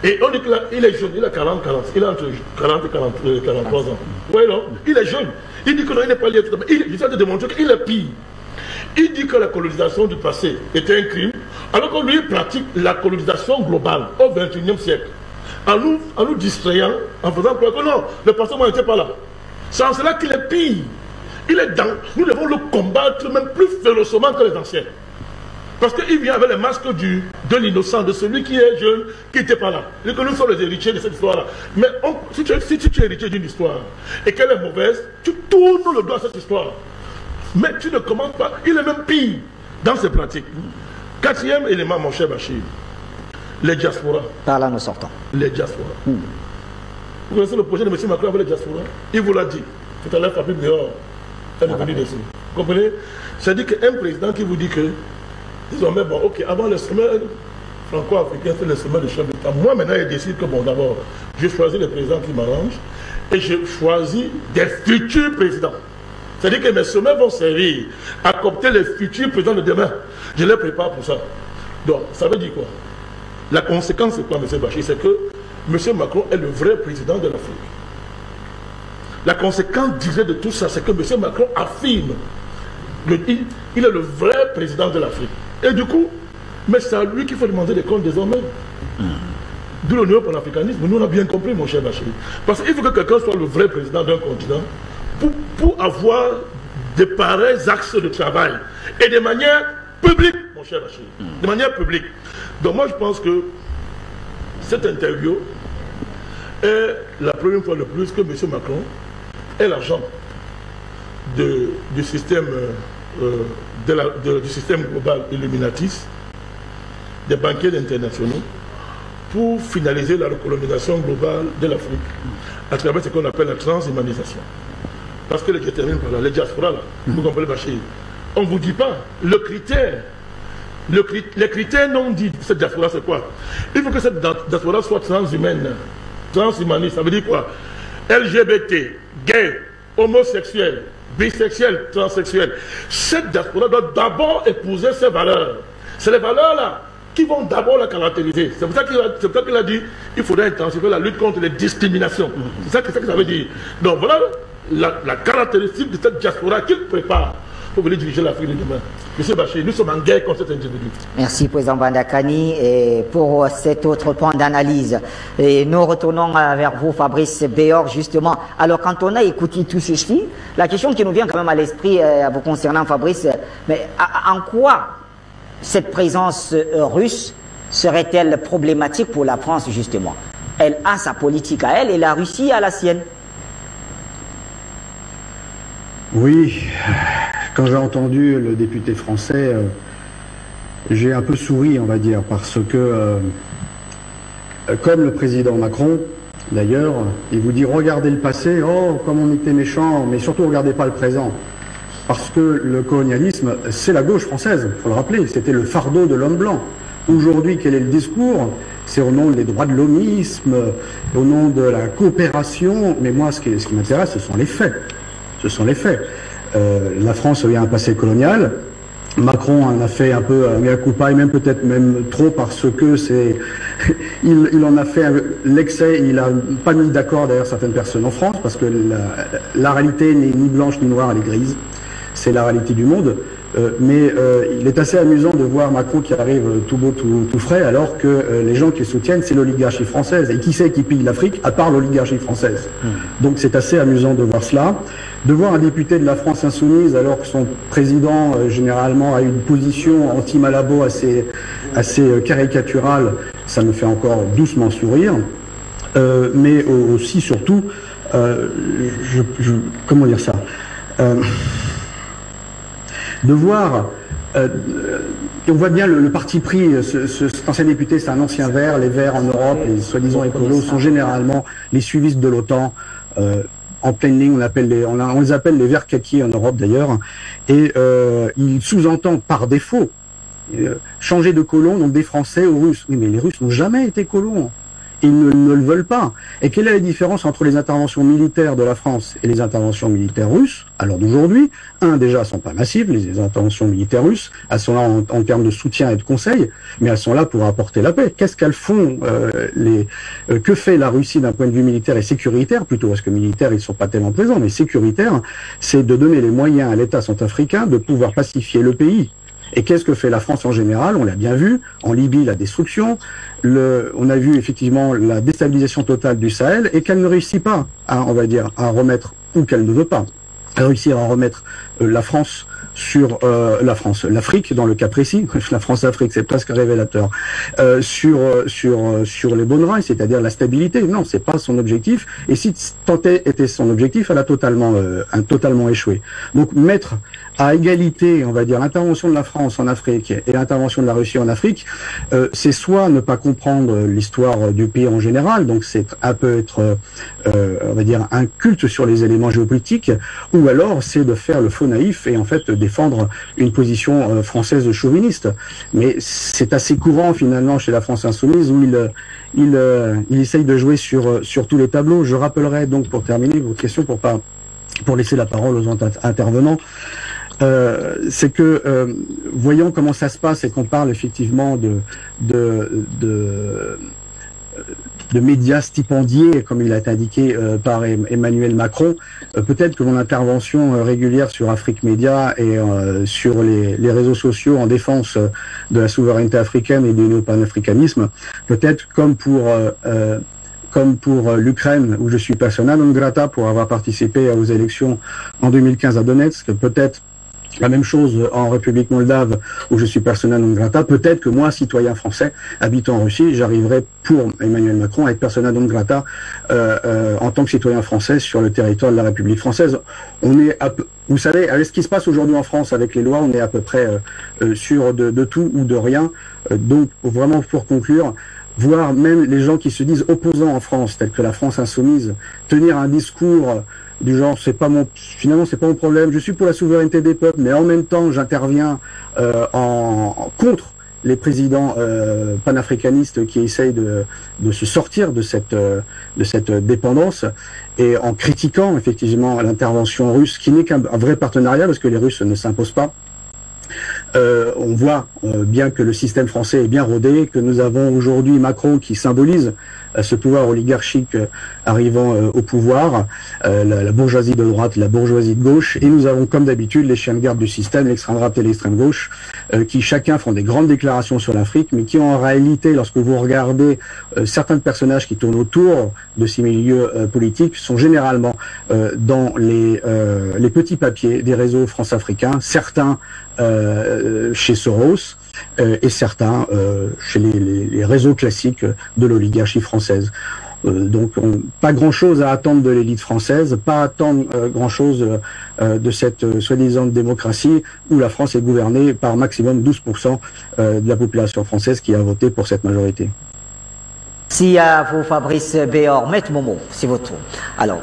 E: Et on dit qu'il est jeune, il a 40, il a entre 40 et 43 ans. Oui, non, il est jeune. Il dit que non, il n'est pas lié tout à fait. Il essaie de démontrer qu'il est pire. Il dit que la colonisation du passé était un crime, alors que lui pratique la colonisation globale au XXIe siècle. En nous distrayant, en faisant croire que non, le passé n'était pas là. C'est en cela qu'il est pire. Il est dans. Nous devons le combattre même plus férocement que les anciens. Parce qu'il vient avec les masques de l'innocent, de celui qui est jeune, qui n'était pas là. Et que nous sommes les héritiers de cette histoire-là. Mais si tu es héritier d'une histoire et qu'elle est mauvaise, tu tournes le doigt à cette histoire. Mais tu ne commences pas. Il est même pire dans ses pratiques. 4e élément, mon cher Bachir. Les diasporas.
C: Par là, nous sortons.
E: Les diasporas. Vous connaissez le projet de M. Macron avec les diasporas? Il vous l'a dit. Tout à l'heure, Fabrice dehors. Elle est venue dessus. Vous comprenez? C'est-à-dire qu'un président qui vous dit que désormais, bon, ok, avant le sommet franco-africain, c'est le sommet de chef d'État. Moi, maintenant, il décide que, bon, d'abord, je choisis les présidents qui m'arrangent et je choisis des futurs présidents. C'est-à-dire que mes sommets vont servir à coopter les futurs présidents de demain. Je les prépare pour ça. Donc, ça veut dire quoi? La conséquence, c'est quoi, M. Bachir? C'est que M. Macron est le vrai président de l'Afrique. La conséquence directe de tout ça, c'est que M. Macron affirme Il est le vrai président de l'Afrique. Et du coup, mais c'est à lui qu'il faut demander des comptes désormais. D'où l'Union pour l'africanisme. Nous, on a bien compris, mon cher Bachir. Parce qu'il faut que quelqu'un soit le vrai président d'un continent pour avoir de pareils axes de travail. Et de manière publique, mon cher Bachir. De manière publique. Donc moi, je pense que cette interview est la première fois de plus que M. Macron est l'agent du système du système global illuminatiste, des banquiers internationaux, pour finaliser la recolonisation globale de l'Afrique à travers ce qu'on appelle la transhumanisation. Parce que je termine par là, les diasporas là, vous comprenez Bachir, on ne vous dit pas le critère. Les critères non dits de cette diaspora, c'est quoi? Il faut que cette diaspora soit transhumaine, transhumaniste. Ça veut dire quoi? LGBT, gay, homosexuel, bisexuel, transsexuel. Cette diaspora doit d'abord épouser ces valeurs. C'est les valeurs-là qui vont d'abord la caractériser. C'est pour ça qu'il a dit qu'il faudrait intensifier la lutte contre les discriminations. C'est ça que ça veut dire. Donc voilà la caractéristique de cette diaspora qu'il prépare pour venir diriger l'Afrique de demain. Monsieur Bachir, nous sommes en guerre contre cet individu.
C: Merci, Président Bandakani, et pour cet autre point d'analyse. Et nous retournons vers vous, Fabrice Béor, justement. Alors, quand on a écouté tout ceci, la question qui nous vient quand même à l'esprit, vous concernant, Fabrice, mais en quoi cette présence russe serait-elle problématique pour la France, justement? Elle a sa politique à elle et la Russie a la sienne.
G: Oui, quand j'ai entendu le député français, j'ai un peu souri, on va dire, parce que, comme le président Macron, d'ailleurs, il vous dit « Regardez le passé, oh, comme on était méchant, mais surtout, regardez pas le présent ». Parce que le colonialisme, c'est la gauche française, il faut le rappeler, c'était le fardeau de l'homme blanc. Aujourd'hui, quel est le discours? C'est au nom des droits de l'hommisme, au nom de la coopération, mais moi, ce qui m'intéresse, ce sont les faits. Ce sont les faits. La France a eu un passé colonial. Macron en a fait un peu un coupa, et même peut-être même trop, parce que c'est, il en a fait l'excès. Il a pas mis d'accord d'ailleurs certaines personnes en France, parce que la réalité n'est ni blanche ni noire, elle est grise. C'est la réalité du monde. Mais il est assez amusant de voir Macron qui arrive tout beau, tout frais, alors que les gens qui le soutiennent, c'est l'oligarchie française. Et qui c'est qui pille l'Afrique, à part l'oligarchie française? Donc c'est assez amusant de voir cela. De voir un député de la France insoumise, alors que son président, généralement, a une position anti-Malabo assez caricaturale, ça me fait encore doucement sourire. Mais aussi, surtout, comment dire ça, de voir, on voit bien le parti pris, cet ancien député, c'est un ancien vert, les verts en Europe, les soi-disant écolos, sont généralement les suivistes de l'OTAN, en pleine ligne, on les appelle les verts kaki en Europe d'ailleurs, et ils sous-entendent par défaut changer de colon, donc des Français aux Russes. Oui, mais les Russes n'ont jamais été colons. Ils ne le veulent pas. Et quelle est la différence entre les interventions militaires de la France et les interventions militaires russes? Alors d'aujourd'hui, déjà, elles sont pas massives, les interventions militaires russes, elles sont là en termes de soutien et de conseil, mais elles sont là pour apporter la paix. Qu'est-ce qu'elles font, que fait la Russie d'un point de vue militaire et sécuritaire, plutôt, parce que militaires, ils sont pas tellement présents, mais sécuritaire, c'est de donner les moyens à l'État centrafricain de pouvoir pacifier le pays. Et qu'est-ce que fait la France en général? On l'a bien vu, en Libye, la destruction, on a vu effectivement la déstabilisation totale du Sahel, et qu'elle ne réussit pas, on va dire, à remettre, ou qu'elle ne veut pas, à réussir à remettre la France sur l'Afrique, dans le cas précis, la France-Afrique, c'est presque révélateur, sur les bonnes rails, c'est-à-dire la stabilité. Non, c'est pas son objectif, et si tant était son objectif, elle a totalement échoué. Donc mettre à égalité, on va dire, l'intervention de la France en Afrique et l'intervention de la Russie en Afrique, c'est soit ne pas comprendre l'histoire du pays en général, donc c'est un peu être, on va dire, un culte sur les éléments géopolitiques, ou alors c'est de faire le faux naïf et en fait défendre une position française chauviniste. Mais c'est assez courant finalement chez la France insoumise, où il essaye de jouer sur tous les tableaux. Je rappellerai donc, pour terminer votre question, pour laisser la parole aux intervenants, c'est que voyons comment ça se passe, et qu'on parle effectivement médias stipendiés, comme il a été indiqué par Emmanuel Macron. Peut-être que mon intervention régulière sur Afrique Média et sur les réseaux sociaux en défense de la souveraineté africaine et du néo-panafricanisme, peut-être comme pour l'Ukraine, où je suis persona non grata pour avoir participé aux élections en 2015 à Donetsk, peut-être la même chose en République moldave, où je suis persona non grata. Peut-être que moi, citoyen français, habitant en Russie, j'arriverai pour Emmanuel Macron à être persona non grata en tant que citoyen français sur le territoire de la République française. On est, vous savez, avec ce qui se passe aujourd'hui en France avec les lois, on est à peu près sûr de tout ou de rien. Donc, vraiment, pour conclure, voir même les gens qui se disent opposants en France, tels que la France insoumise, tenir un discours du genre finalement c'est pas mon problème, je suis pour la souveraineté des peuples, mais en même temps j'interviens contre les présidents panafricanistes qui essayent de se sortir de cette dépendance, et en critiquant effectivement l'intervention russe, qui n'est qu'un vrai partenariat parce que les Russes ne s'imposent pas. On voit bien que le système français est bien rodé, que nous avons aujourd'hui Macron qui symbolise ce pouvoir oligarchique arrivant au pouvoir, la bourgeoisie de droite, la bourgeoisie de gauche, et nous avons comme d'habitude les chiens de garde du système, l'extrême droite et l'extrême gauche, qui chacun font des grandes déclarations sur l'Afrique, mais qui en réalité, lorsque vous regardez certains personnages qui tournent autour de ces milieux politiques, sont généralement dans les petits papiers des réseaux france-africains, certains chez Soros et certains chez les réseaux classiques de l'oligarchie française. Donc pas grand-chose à attendre de l'élite française, pas attendre grand-chose de cette soi-disant démocratie où la France est gouvernée par maximum 12% de la population française qui a voté pour cette majorité.
C: Si à vous, Fabrice Béor, Maître Momo, c'est votre tour. Alors,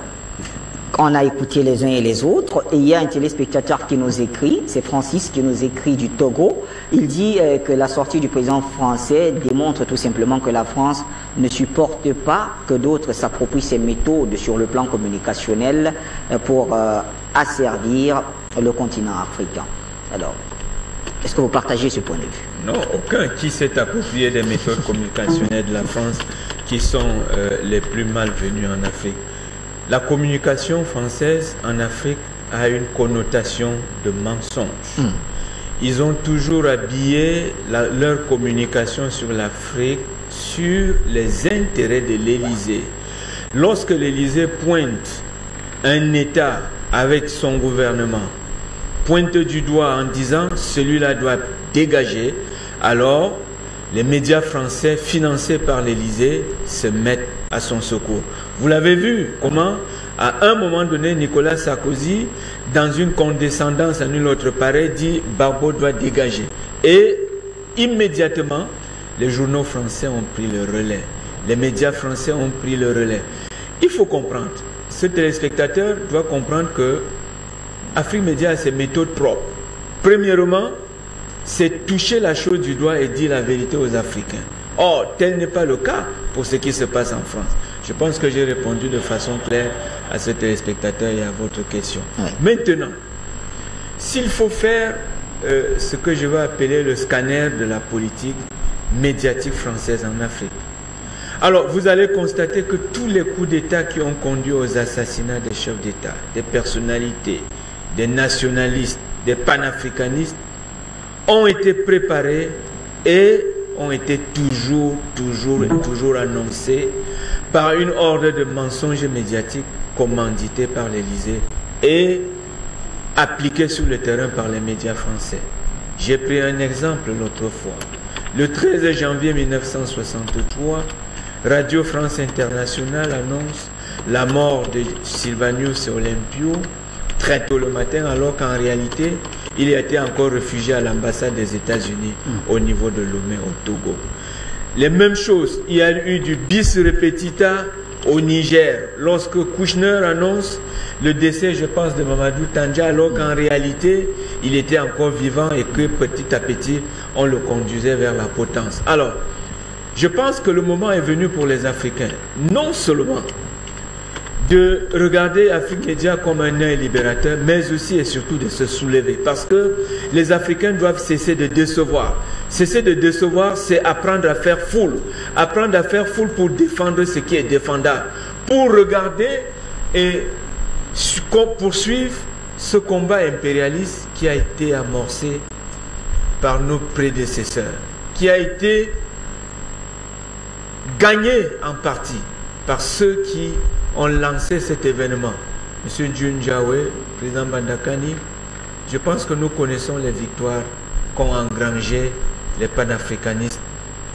C: on a écouté les uns et les autres, et il y a un téléspectateur qui nous écrit, c'est Francis qui nous écrit du Togo. Il dit que la sortie du président français démontre tout simplement que la France ne supporte pas que d'autres s'approprient ses méthodes sur le plan communicationnel pour asservir le continent africain. Alors, est-ce que vous partagez ce point de vue?
F: Non, aucun qui s'est approprié des méthodes communicationnelles de la France qui sont les plus malvenues en Afrique. La communication française en Afrique a une connotation de mensonge. Ils ont toujours habillé leur communication sur l'Afrique sur les intérêts de l'Élysée. Lorsque l'Élysée pointe un État avec son gouvernement, pointe du doigt en disant celui-là doit dégager, alors les médias français financés par l'Élysée se mettent à son secours. Vous l'avez vu comment, à un moment donné, Nicolas Sarkozy, dans une condescendance à nul autre pareil, dit « Gbagbo doit dégager ». Et immédiatement, les journaux français ont pris le relais. Les médias français ont pris le relais. Il faut comprendre, ce téléspectateur doit comprendre que Afrique Média a ses méthodes propres. Premièrement, c'est toucher la chose du doigt et dire la vérité aux Africains. Or, tel n'est pas le cas pour ce qui se passe en France. Je pense que j'ai répondu de façon claire à ce téléspectateur et à votre question. Ouais. Maintenant, s'il faut faire ce que je vais appeler le scanner de la politique médiatique française en Afrique, alors vous allez constater que tous les coups d'État qui ont conduit aux assassinats des chefs d'État, des personnalités, des nationalistes, des panafricanistes, ont été préparés et ont été toujours annoncés par une horde de mensonges médiatiques commanditée par l'Élysée et appliqués sur le terrain par les médias français. J'ai pris un exemple l'autre fois. Le 13 janvier 1963, Radio France Internationale annonce la mort de Sylvanus Olympio très tôt le matin, alors qu'en réalité, il était encore réfugié à l'ambassade des États-Unis au niveau de Lomé, au Togo. Les mêmes choses, il y a eu du bis repetita au Niger, lorsque Kouchner annonce le décès, je pense, de Mamadou Tandja, alors qu'en réalité, il était encore vivant et que petit à petit, on le conduisait vers la potence. Alors, je pense que le moment est venu pour les Africains, non seulement de regarder Afrique Média comme un œil libérateur, mais aussi et surtout de se soulever. Parce que les Africains doivent cesser de décevoir. Cesser de décevoir, c'est apprendre à faire foule. Apprendre à faire foule pour défendre ce qui est défendable. Pour regarder et poursuivre ce combat impérialiste qui a été amorcé par nos prédécesseurs, qui a été gagné en partie par ceux qui ont lancé cet événement. Monsieur Junjawe, président Bandakani, je pense que nous connaissons les victoires qu'ont engrangé les panafricanistes,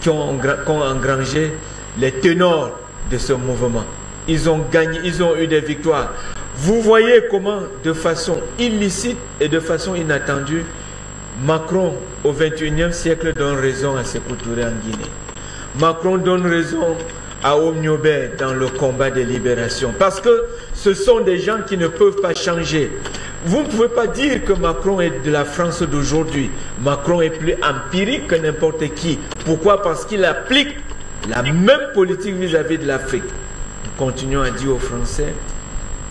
F: qu'ont engrangé les ténors de ce mouvement. Ils ont gagné, ils ont eu des victoires. Vous voyez comment, de façon illicite et de façon inattendue, Macron, au XXIe siècle, donne raison à Sékou Touré en Guinée. Macron donne raison à Omniobé dans le combat de libération. Parce que ce sont des gens qui ne peuvent pas changer. Vous ne pouvez pas dire que Macron est de la France d'aujourd'hui. Macron est plus empirique que n'importe qui. Pourquoi? Parce qu'il applique la même politique vis-à-vis de l'Afrique. Nous continuons à dire aux Français,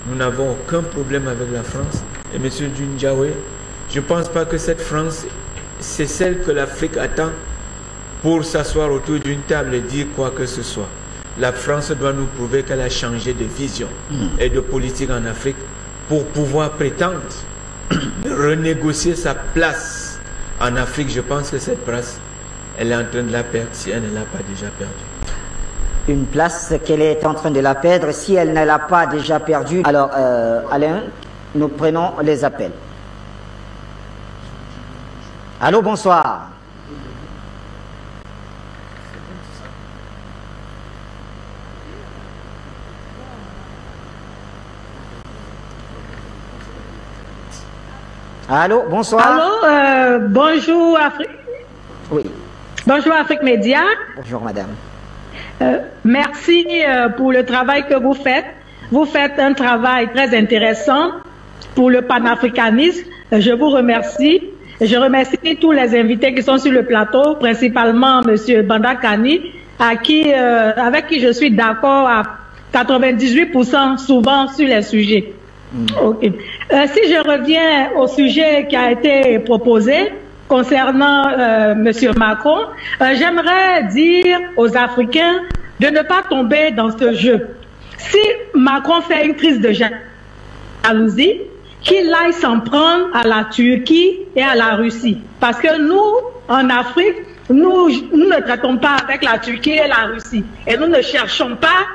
F: nous n'avons aucun problème avec la France. Et M. Junjawe, je ne pense pas que cette France, c'est celle que l'Afrique attend pour s'asseoir autour d'une table et dire quoi que ce soit. La France doit nous prouver qu'elle a changé de vision et de politique en Afrique pour pouvoir prétendre renégocier sa place en Afrique. Je pense que cette place, elle est en train de la perdre si elle ne l'a pas déjà perdue.
C: Une place qu'elle est en train de la perdre si elle ne l'a pas déjà perdue. Alors, Alain, nous prenons les appels. Allô, bonsoir. Allô, bonsoir.
J: Allô, bonjour Afrique.
C: Oui.
J: Bonjour Afrique Média.
C: Bonjour madame.
J: Merci pour le travail que vous faites. Vous faites un travail très intéressant pour le panafricanisme. Je vous remercie. Je remercie tous les invités qui sont sur le plateau, principalement M. Bandakani, avec qui je suis d'accord à 98% souvent sur les sujets. Okay. Si je reviens au sujet qui a été proposé concernant M. Macron, j'aimerais dire aux Africains de ne pas tomber dans ce jeu. Si Macron fait une crise de jalousie, qu'il aille s'en prendre à la Turquie et à la Russie. Parce que nous, en Afrique, nous ne traitons pas avec la Turquie et la Russie. Et nous ne cherchons pas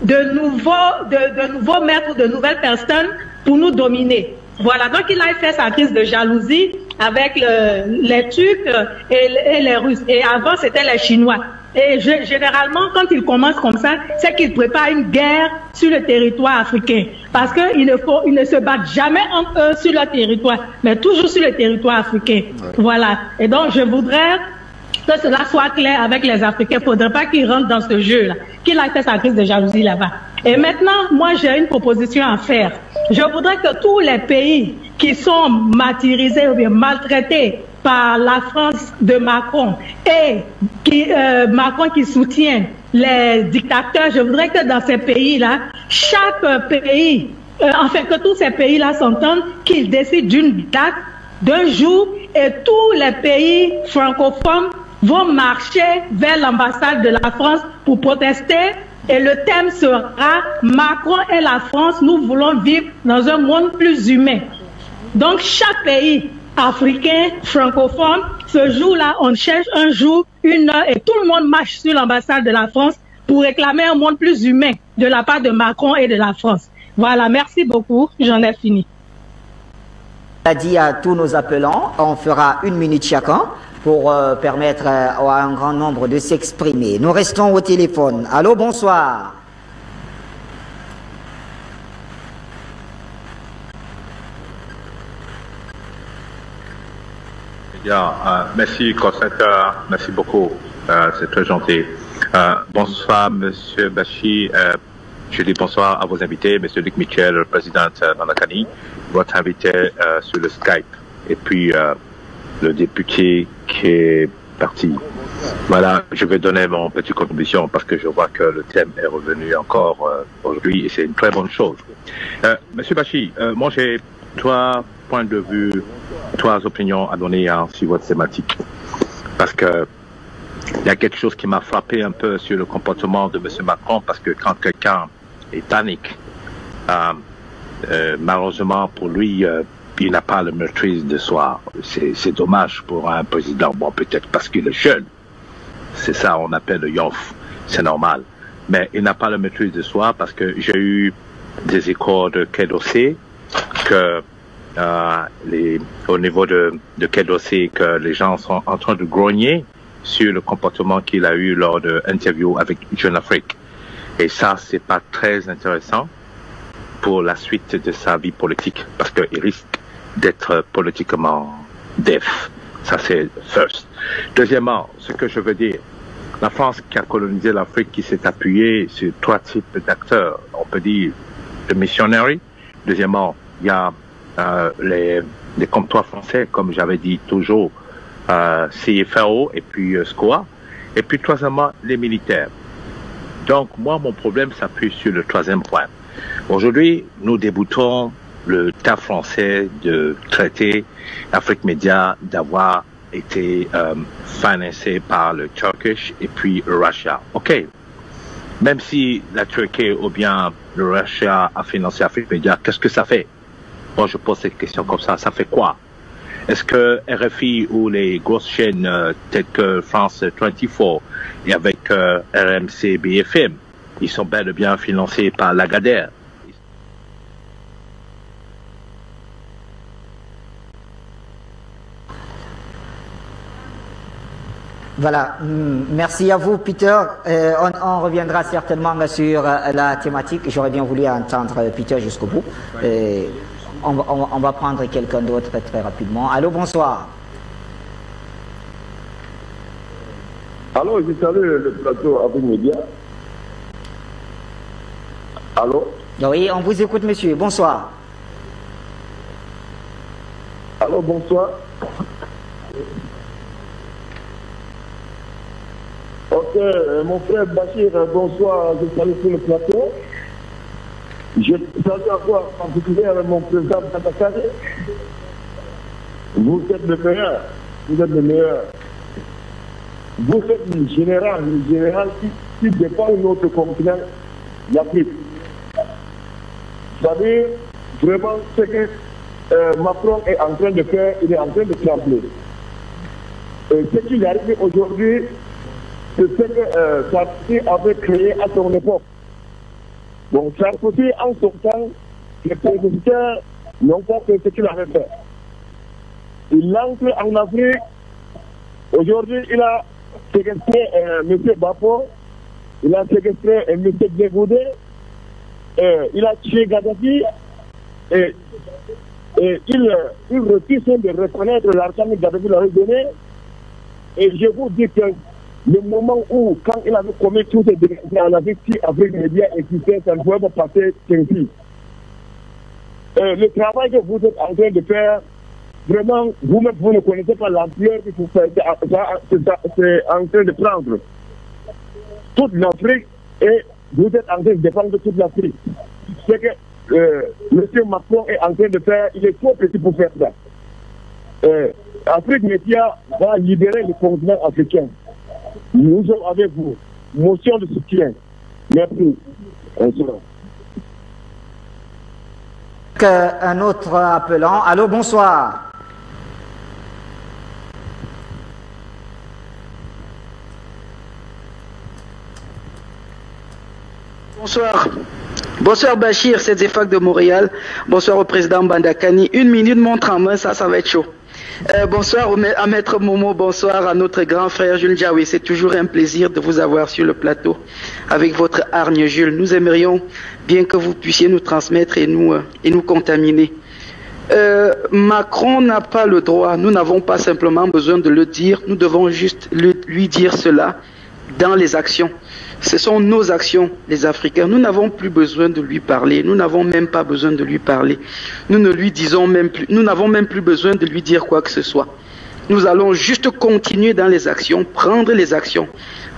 J: de nouveaux maîtres, de nouvelles personnes pour nous dominer. Voilà, donc il a fait sa crise de jalousie avec les Turcs et les Russes. Et avant, c'était les Chinois. Et généralement, quand il commence comme ça, c'est qu'il prépare une guerre sur le territoire africain. Parce qu'ils ne se battent jamais entre eux sur le territoire, mais toujours sur le territoire africain. Voilà. Et donc, je voudrais que cela soit clair avec les Africains. Il ne faudrait pas qu'ils rentrent dans ce jeu-là, qu'il a fait sa crise de jalousie là-bas. Et maintenant, moi, j'ai une proposition à faire. Je voudrais que tous les pays qui sont martyrisés ou bien maltraités par la France de Macron et Macron qui soutient les dictateurs, je voudrais que dans ces pays-là, chaque pays, enfin que tous ces pays-là s'entendent qu'ils décident d'une date, d'un jour, et tous les pays francophones vont marcher vers l'ambassade de la France pour protester. Et le thème sera Macron et la France, nous voulons vivre dans un monde plus humain. Donc chaque pays africain, francophone, ce jour-là, on cherche un jour, une heure, et tout le monde marche sur l'ambassade de la France pour réclamer un monde plus humain de la part de Macron et de la France. Voilà, merci beaucoup, j'en ai fini.
C: On a dit à tous nos appelants, on fera 1 minute chacun pour permettre à un grand nombre de s'exprimer. Nous restons au téléphone. Allô, bonsoir.
K: Merci, Cosette, merci beaucoup, c'est très gentil. Bonsoir, Monsieur Bachir. Je dis bonsoir à vos invités, Monsieur Luc Michel, le président Bandakani, votre invité sur le Skype, et puis le député qui est parti. Voilà, je vais donner mon petite contribution parce que je vois que le thème est revenu encore aujourd'hui et c'est une très bonne chose. Monsieur Bachir, moi j'ai 3 points de vue, 3 opinions à donner sur votre thématique. Parce que il y a quelque chose qui m'a frappé un peu sur le comportement de M. Macron, parce que quand quelqu'un est panique, malheureusement pour lui, il n'a pas la maîtrise de soi. C'est dommage pour un président. Bon, peut-être parce qu'il est jeune. C'est ça, on appelle le yof. C'est normal. Mais il n'a pas la maîtrise de soi, parce que j'ai eu des échos de Quai d'Orsay que au niveau de Quai d'Orsay, que les gens sont en train de grogner sur le comportement qu'il a eu lors de l'interview avec Jeune Afrique. Et ça, c'est pas très intéressant pour la suite de sa vie politique, parce qu'il risque d'être politiquement def. Ça, c'est first. Deuxièmement, ce que je veux dire, la France qui a colonisé l'Afrique, qui s'est appuyée sur 3 types d'acteurs. On peut dire le missionnaire. Deuxièmement, il y a les comptoirs français, comme j'avais dit toujours, CFAO et puis SCOA. Et puis troisièmement, les militaires. Donc moi, mon problème s'appuie sur le 3e point. Aujourd'hui, nous débutons le tas français de traiter Afrique Média d'avoir été financé par le Turkish et puis le Russia. OK. Même si la Turquie ou bien le Russia a financé Afrique Média, qu'est-ce que ça fait? Moi, je pose cette question comme ça. Ça fait quoi? Est-ce que RFI ou les grosses chaînes telles que France 24 et avec RMC, BFM, ils sont bel et bien financés par Lagardère?
C: Voilà, merci à vous Peter. On reviendra certainement sur la thématique. J'aurais bien voulu entendre Peter jusqu'au bout. On va prendre quelqu'un d'autre très rapidement. Allô, bonsoir.
L: Allô, je salue le plateau Afrique Média. Allô?
C: Oui, on vous écoute, monsieur. Bonsoir.
L: Allô, bonsoir. Ok, mon frère Bachir, bonsoir, je salue sur le plateau. Je salue encore en particulier avec mon président Batakari. Vous êtes le meilleur. Vous êtes le meilleur. Vous êtes le général qui défend notre continent, l'Afrique. C'est-à-dire, vraiment, ce que Macron est en train de faire, il est en train de trembler. Et ce qu'il est arrivé aujourd'hui, c'est ce que Sarkozy avait créé à son époque. Donc Sarkozy, en son temps, les présidents n'ont pas fait ce qu'il avait fait. Il entre en Afrique. Aujourd'hui, il a séquestré M. Bafo, il a séquestré M. Djegoudé, il a tué Gaddafi, et il refuse de reconnaître l'argent que Gaddafi lui avait donné. Et je vous dis que le moment où, quand il avait commis toutes ces dégradations en Afrique, si Afrique Média existait, ça ne pouvait pas passer ainsi. Le travail que vous êtes en train de faire, vraiment, vous-même, vous ne connaissez pas l'ampleur que vous faites, c'est en train de prendre toute l'Afrique et vous êtes en train de défendre toute l'Afrique. Ce que M. Macron est en train de faire, il est trop petit pour faire ça. Afrique Média va libérer le continent africain. Nous sommes avec vous. Motion de soutien. Merci.
C: Un autre appelant. Allô, bonsoir.
M: Bonsoir. Bonsoir Bachir, c'est Zefak de Montréal. Bonsoir au président Bandakani. 1 minute montre en main, ça va être chaud. Bonsoir à Maître Momo, bonsoir à notre grand frère Jules Diaoui. C'est toujours un plaisir de vous avoir sur le plateau avec votre hargne Jules. Nous aimerions bien que vous puissiez nous transmettre et nous contaminer. Macron n'a pas le droit, nous n'avons pas simplement besoin de le dire, nous devons juste lui dire cela dans les actions. Ce sont nos actions, les Africains. Nous n'avons plus besoin de lui parler. Nous n'avons même pas besoin de lui parler. Nous ne lui disons même plus. Nous n'avons même plus besoin de lui dire quoi que ce soit. Nous allons juste continuer dans les actions, prendre les actions.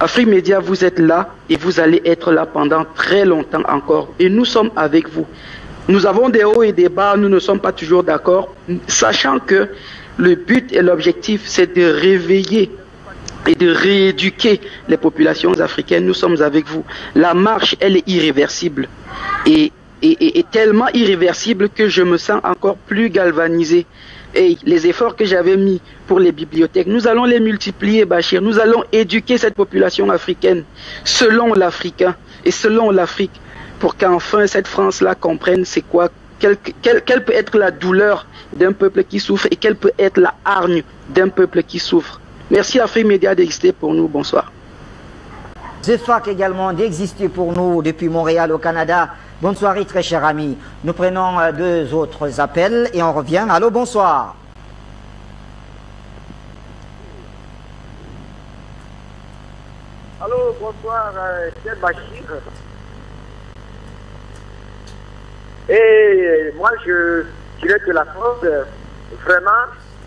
M: Afrique Média, vous êtes là et vous allez être là pendant très longtemps encore. Et nous sommes avec vous. Nous avons des hauts et des bas, nous ne sommes pas toujours d'accord, sachant que le but et l'objectif, c'est de réveiller et de rééduquer les populations africaines. Nous sommes avec vous. La marche, elle est irréversible. Et tellement irréversible que je me sens encore plus galvanisé. Et les efforts que j'avais mis pour les bibliothèques, nous allons les multiplier, Bachir. Nous allons éduquer cette population africaine selon l'Africain et selon l'Afrique, pour qu'enfin cette France-là comprenne c'est quoi, quelle peut être la douleur d'un peuple qui souffre et quelle peut être la hargne d'un peuple qui souffre. Merci Afrique Média d'exister pour nous. Bonsoir.
C: ZEFAC également d'exister pour nous depuis Montréal au Canada. Bonne soirée très chers amis. Nous prenons deux autres appels et on revient. Allô, bonsoir.
N: Allô, bonsoir, c'est Bachir. Et moi, je dirais que la France, vraiment,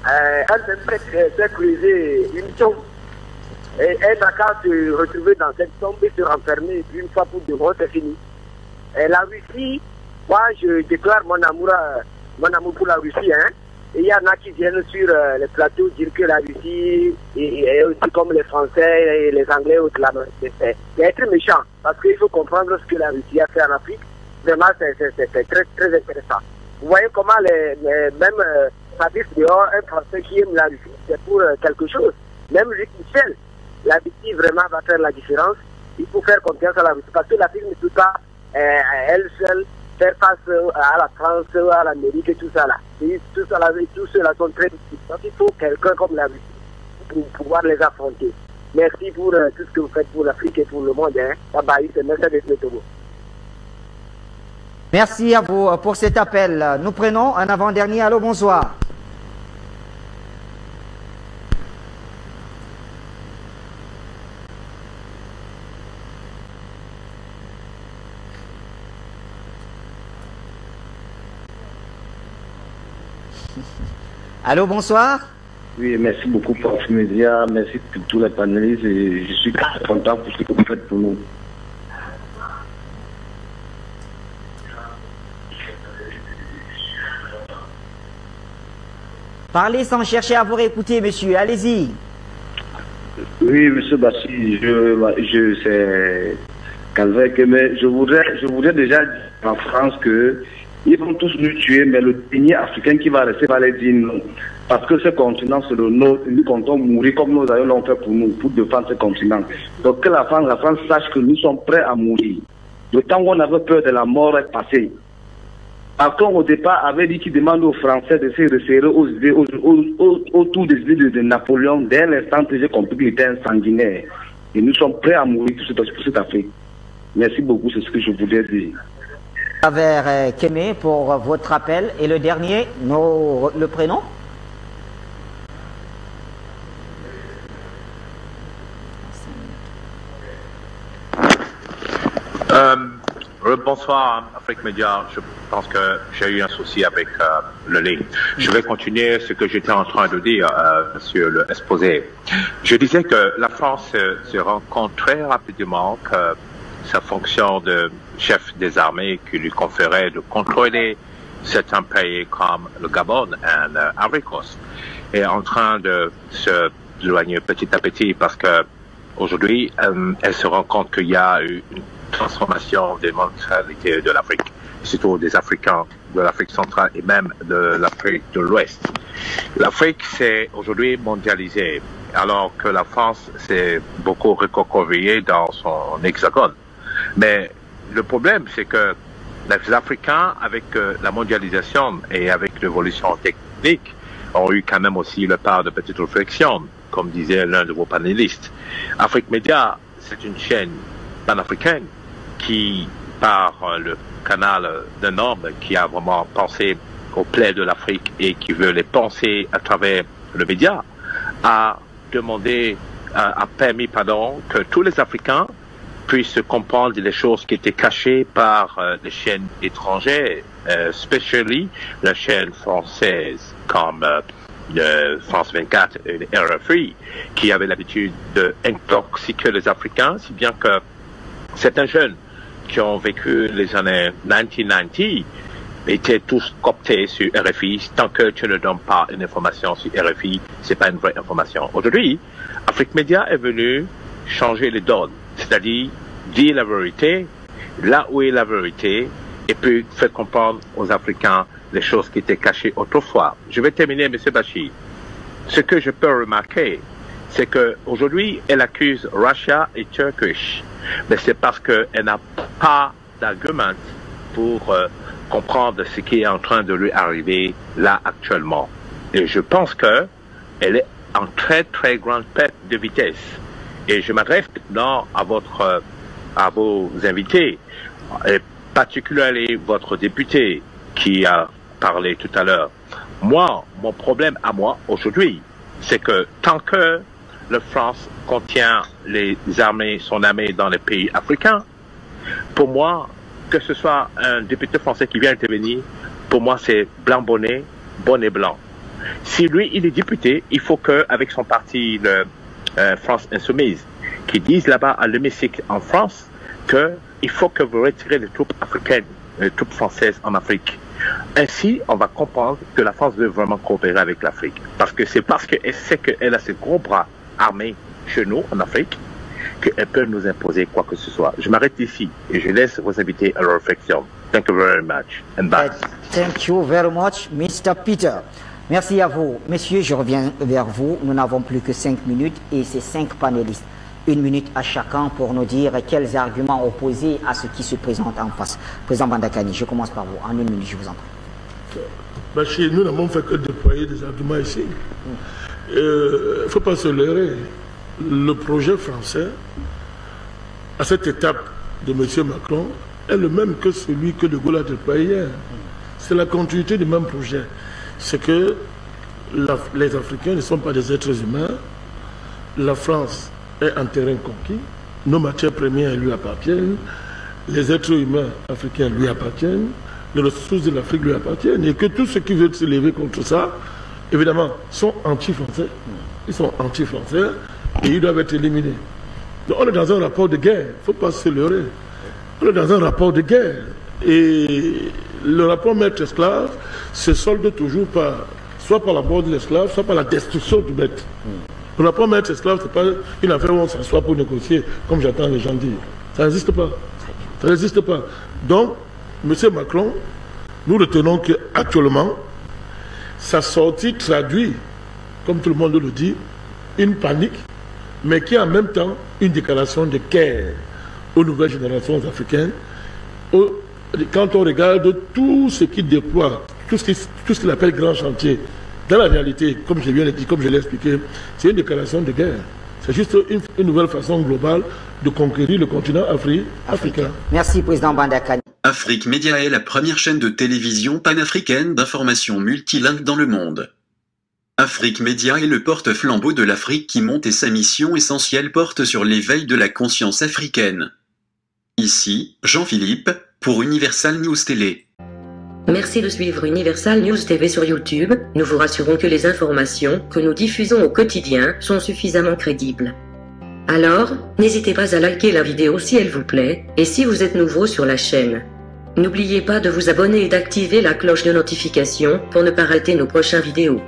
N: elle aimerait sécuriser une tombe. Et elle n'a qu'à se retrouver dans cette tombe et se renfermer une fois pour de bon, c'est fini. Et la Russie, moi, je déclare mon amour pour la Russie. Hein. Et il y en a qui viennent sur les plateaux dire que la Russie est aussi comme les Français et les Anglais. C'est être méchant. Parce qu'il faut comprendre ce que la Russie a fait en Afrique. Vraiment, c'est très, très intéressant. Vous voyez comment même Fabrice dehors, un Français qui aime la Russie, c'est pour quelque chose. Même Luc Michel, la Russie vraiment va faire la différence. Il faut faire confiance à la Russie. Parce que l'Afrique ne peut pas, elle seule, faire face à la France, à l'Amérique et tout ça là. Et tout cela sont très difficiles. Donc il faut quelqu'un comme la Russie pour pouvoir les affronter. Merci pour tout ce que vous faites pour l'Afrique et pour le monde. Hein. Bye, c'est Mercedes Métobo.
C: Merci à vous pour cet appel. Nous prenons un avant-dernier. Allô, bonsoir. Allô, bonsoir.
O: Oui, merci beaucoup pour Afrique Média, merci pour tous les panélistes et je suis très content pour ce que vous faites pour nous.
C: Parlez sans chercher à vous réécouter, monsieur. Allez-y.
O: Oui, monsieur Bassi, c'est Calvaire, mais je voudrais déjà dire en France que ils vont tous nous tuer, mais le dernier africain qui va rester va les dire non. Parce que ce continent, c'est le nôtre, nous comptons mourir comme nos aïeux l'ont fait pour nous, pour défendre ce continent. Donc que la France sache que nous sommes prêts à mourir. Le temps où on avait peur de la mort est passé. Macron, au départ, avait dit qu'il demande aux Français de se resserrer autour des idées de Napoléon. Dès l'instant que j'ai compris qu'il était un sanguinaire. Et nous sommes prêts à mourir pour cette Afrique. Merci beaucoup, c'est ce que je voulais dire.
C: Vers Kémé pour votre appel. Et le dernier, le prénom?
K: Bonsoir Afrique Média, je pense que j'ai eu un souci avec le ligne. Je vais continuer ce que j'étais en train de dire, monsieur le exposé. Je disais que la France se rend compte très rapidement que sa fonction de chef des armées qui lui conférait de contrôler certains pays comme le Gabon et l'Ivory Coast est en train de se éloigner petit à petit parce que aujourd'hui, elle se rend compte qu'il y a eu une transformation des mentalités de l'Afrique, surtout des Africains de l'Afrique centrale et même de l'Afrique de l'Ouest. L'Afrique s'est aujourd'hui mondialisée, alors que la France s'est beaucoup recroquevillée dans son hexagone. Mais le problème, c'est que les Africains, avec la mondialisation et avec l'évolution technique, ont eu quand même aussi le part de petite réflexion, comme disait l'un de vos panélistes. Afrique Média, c'est une chaîne panafricaine qui, par le canal d'un homme qui a vraiment pensé aux plaies de l'Afrique et qui veut les penser à travers le média, a permis que tous les Africains puissent comprendre les choses qui étaient cachées par les chaînes étrangères, spécialement la chaîne française comme France 24 et RFI, qui avaient l'habitude d'intoxiquer les Africains, si bien que certains jeunes qui ont vécu les années 1990 étaient tous cooptés sur RFI. Tant que tu ne donnes pas une information sur RFI, c'est pas une vraie information. Aujourd'hui, Afrique Média est venu changer les donnes, c'est-à-dire dire la vérité, là où est la vérité, et puis faire comprendre aux Africains les choses qui étaient cachées autrefois. Je vais terminer, M. Bachir. Ce que je peux remarquer, c'est qu'aujourd'hui, elle accuse Russia et Turkish, mais c'est parce qu'elle n'a pas d'argument pour comprendre ce qui est en train de lui arriver là actuellement. Et je pense qu'elle est en très très grande perte de vitesse. Et je m'adresse maintenant à vos invités, et particulièrement votre député qui a parlé tout à l'heure. Moi, mon problème à moi aujourd'hui, c'est que tant que la France contient son armée dans les pays africains, pour moi, que ce soit un député français qui vient intervenir, pour moi c'est blanc bonnet, bonnet blanc. Si lui, il est député, il faut qu'avec son parti, France Insoumise, qui disent là-bas à l'hémicycle en France qu'il faut que vous retirez les troupes africaines, les troupes françaises en Afrique. Ainsi, on va comprendre que la France veut vraiment coopérer avec l'Afrique. Parce que c'est parce qu'elle sait qu'elle a ses gros bras armés chez nous, en Afrique, qu'elle peut nous imposer quoi que ce soit. Je m'arrête ici et je laisse vos invités à la réflexion. Thank you very much. And bye.
C: Thank you very much, Mr. Peter. Merci à vous. Messieurs, je reviens vers vous. Nous n'avons plus que 5 minutes et ces 5 panélistes. 1 minute à chacun pour nous dire quels arguments opposés à ce qui se présente en face. Président Bandakani, je commence par vous. En 1 minute, je vous en prie.
E: Bachir, nous n'avons fait que déployer des arguments ici. Il ne faut pas se leurrer. Le projet français, à cette étape de M. Macron, est le même que celui que De Gaulle a déployé hier. C'est la continuité du même projet. C'est que les Africains ne sont pas des êtres humains. La France est un terrain conquis. Nos matières premières lui appartiennent. Les êtres humains africains lui appartiennent. Les ressources de l'Afrique lui appartiennent. Et que tous ceux qui veulent se lever contre ça, évidemment, sont anti-français. Ils sont anti-français et ils doivent être éliminés. Donc on est dans un rapport de guerre. Il ne faut pas se leurrer. On est dans un rapport de guerre. Et le rapport maître-esclave se solde toujours soit par la mort de l'esclave, soit par la destruction du maître. Le rapport maître-esclave, ce n'est pas une affaire où on s'assoit pour négocier, comme j'entends les gens dire. Ça n'existe pas. Ça n'existe pas. Donc, M. Macron, nous retenons qu'actuellement, sa sortie traduit, comme tout le monde le dit, une panique, mais qui est en même temps une déclaration de guerre aux nouvelles générations africaines. Quand on regarde tout ce qu'il déploie, tout ce qu'il appelle grand chantier, dans la réalité, comme je viens de dire, comme je l'ai expliqué, c'est une déclaration de guerre. C'est juste une nouvelle façon globale de conquérir le continent africain.
C: Merci, Président Bandakani.
B: Afrique Média est la première chaîne de télévision panafricaine d'information multilingue dans le monde. Afrique Média est le porte-flambeau de l'Afrique qui monte et sa mission essentielle porte sur l'éveil de la conscience africaine. Ici, Jean-Philippe, pour Universal News Télé.
A: Merci de suivre Universal News TV sur YouTube. Nous vous rassurons que les informations que nous diffusons au quotidien sont suffisamment crédibles. Alors, n'hésitez pas à liker la vidéo si elle vous plaît, et si vous êtes nouveau sur la chaîne. N'oubliez pas de vous abonner et d'activer la cloche de notification pour ne pas rater nos prochaines vidéos.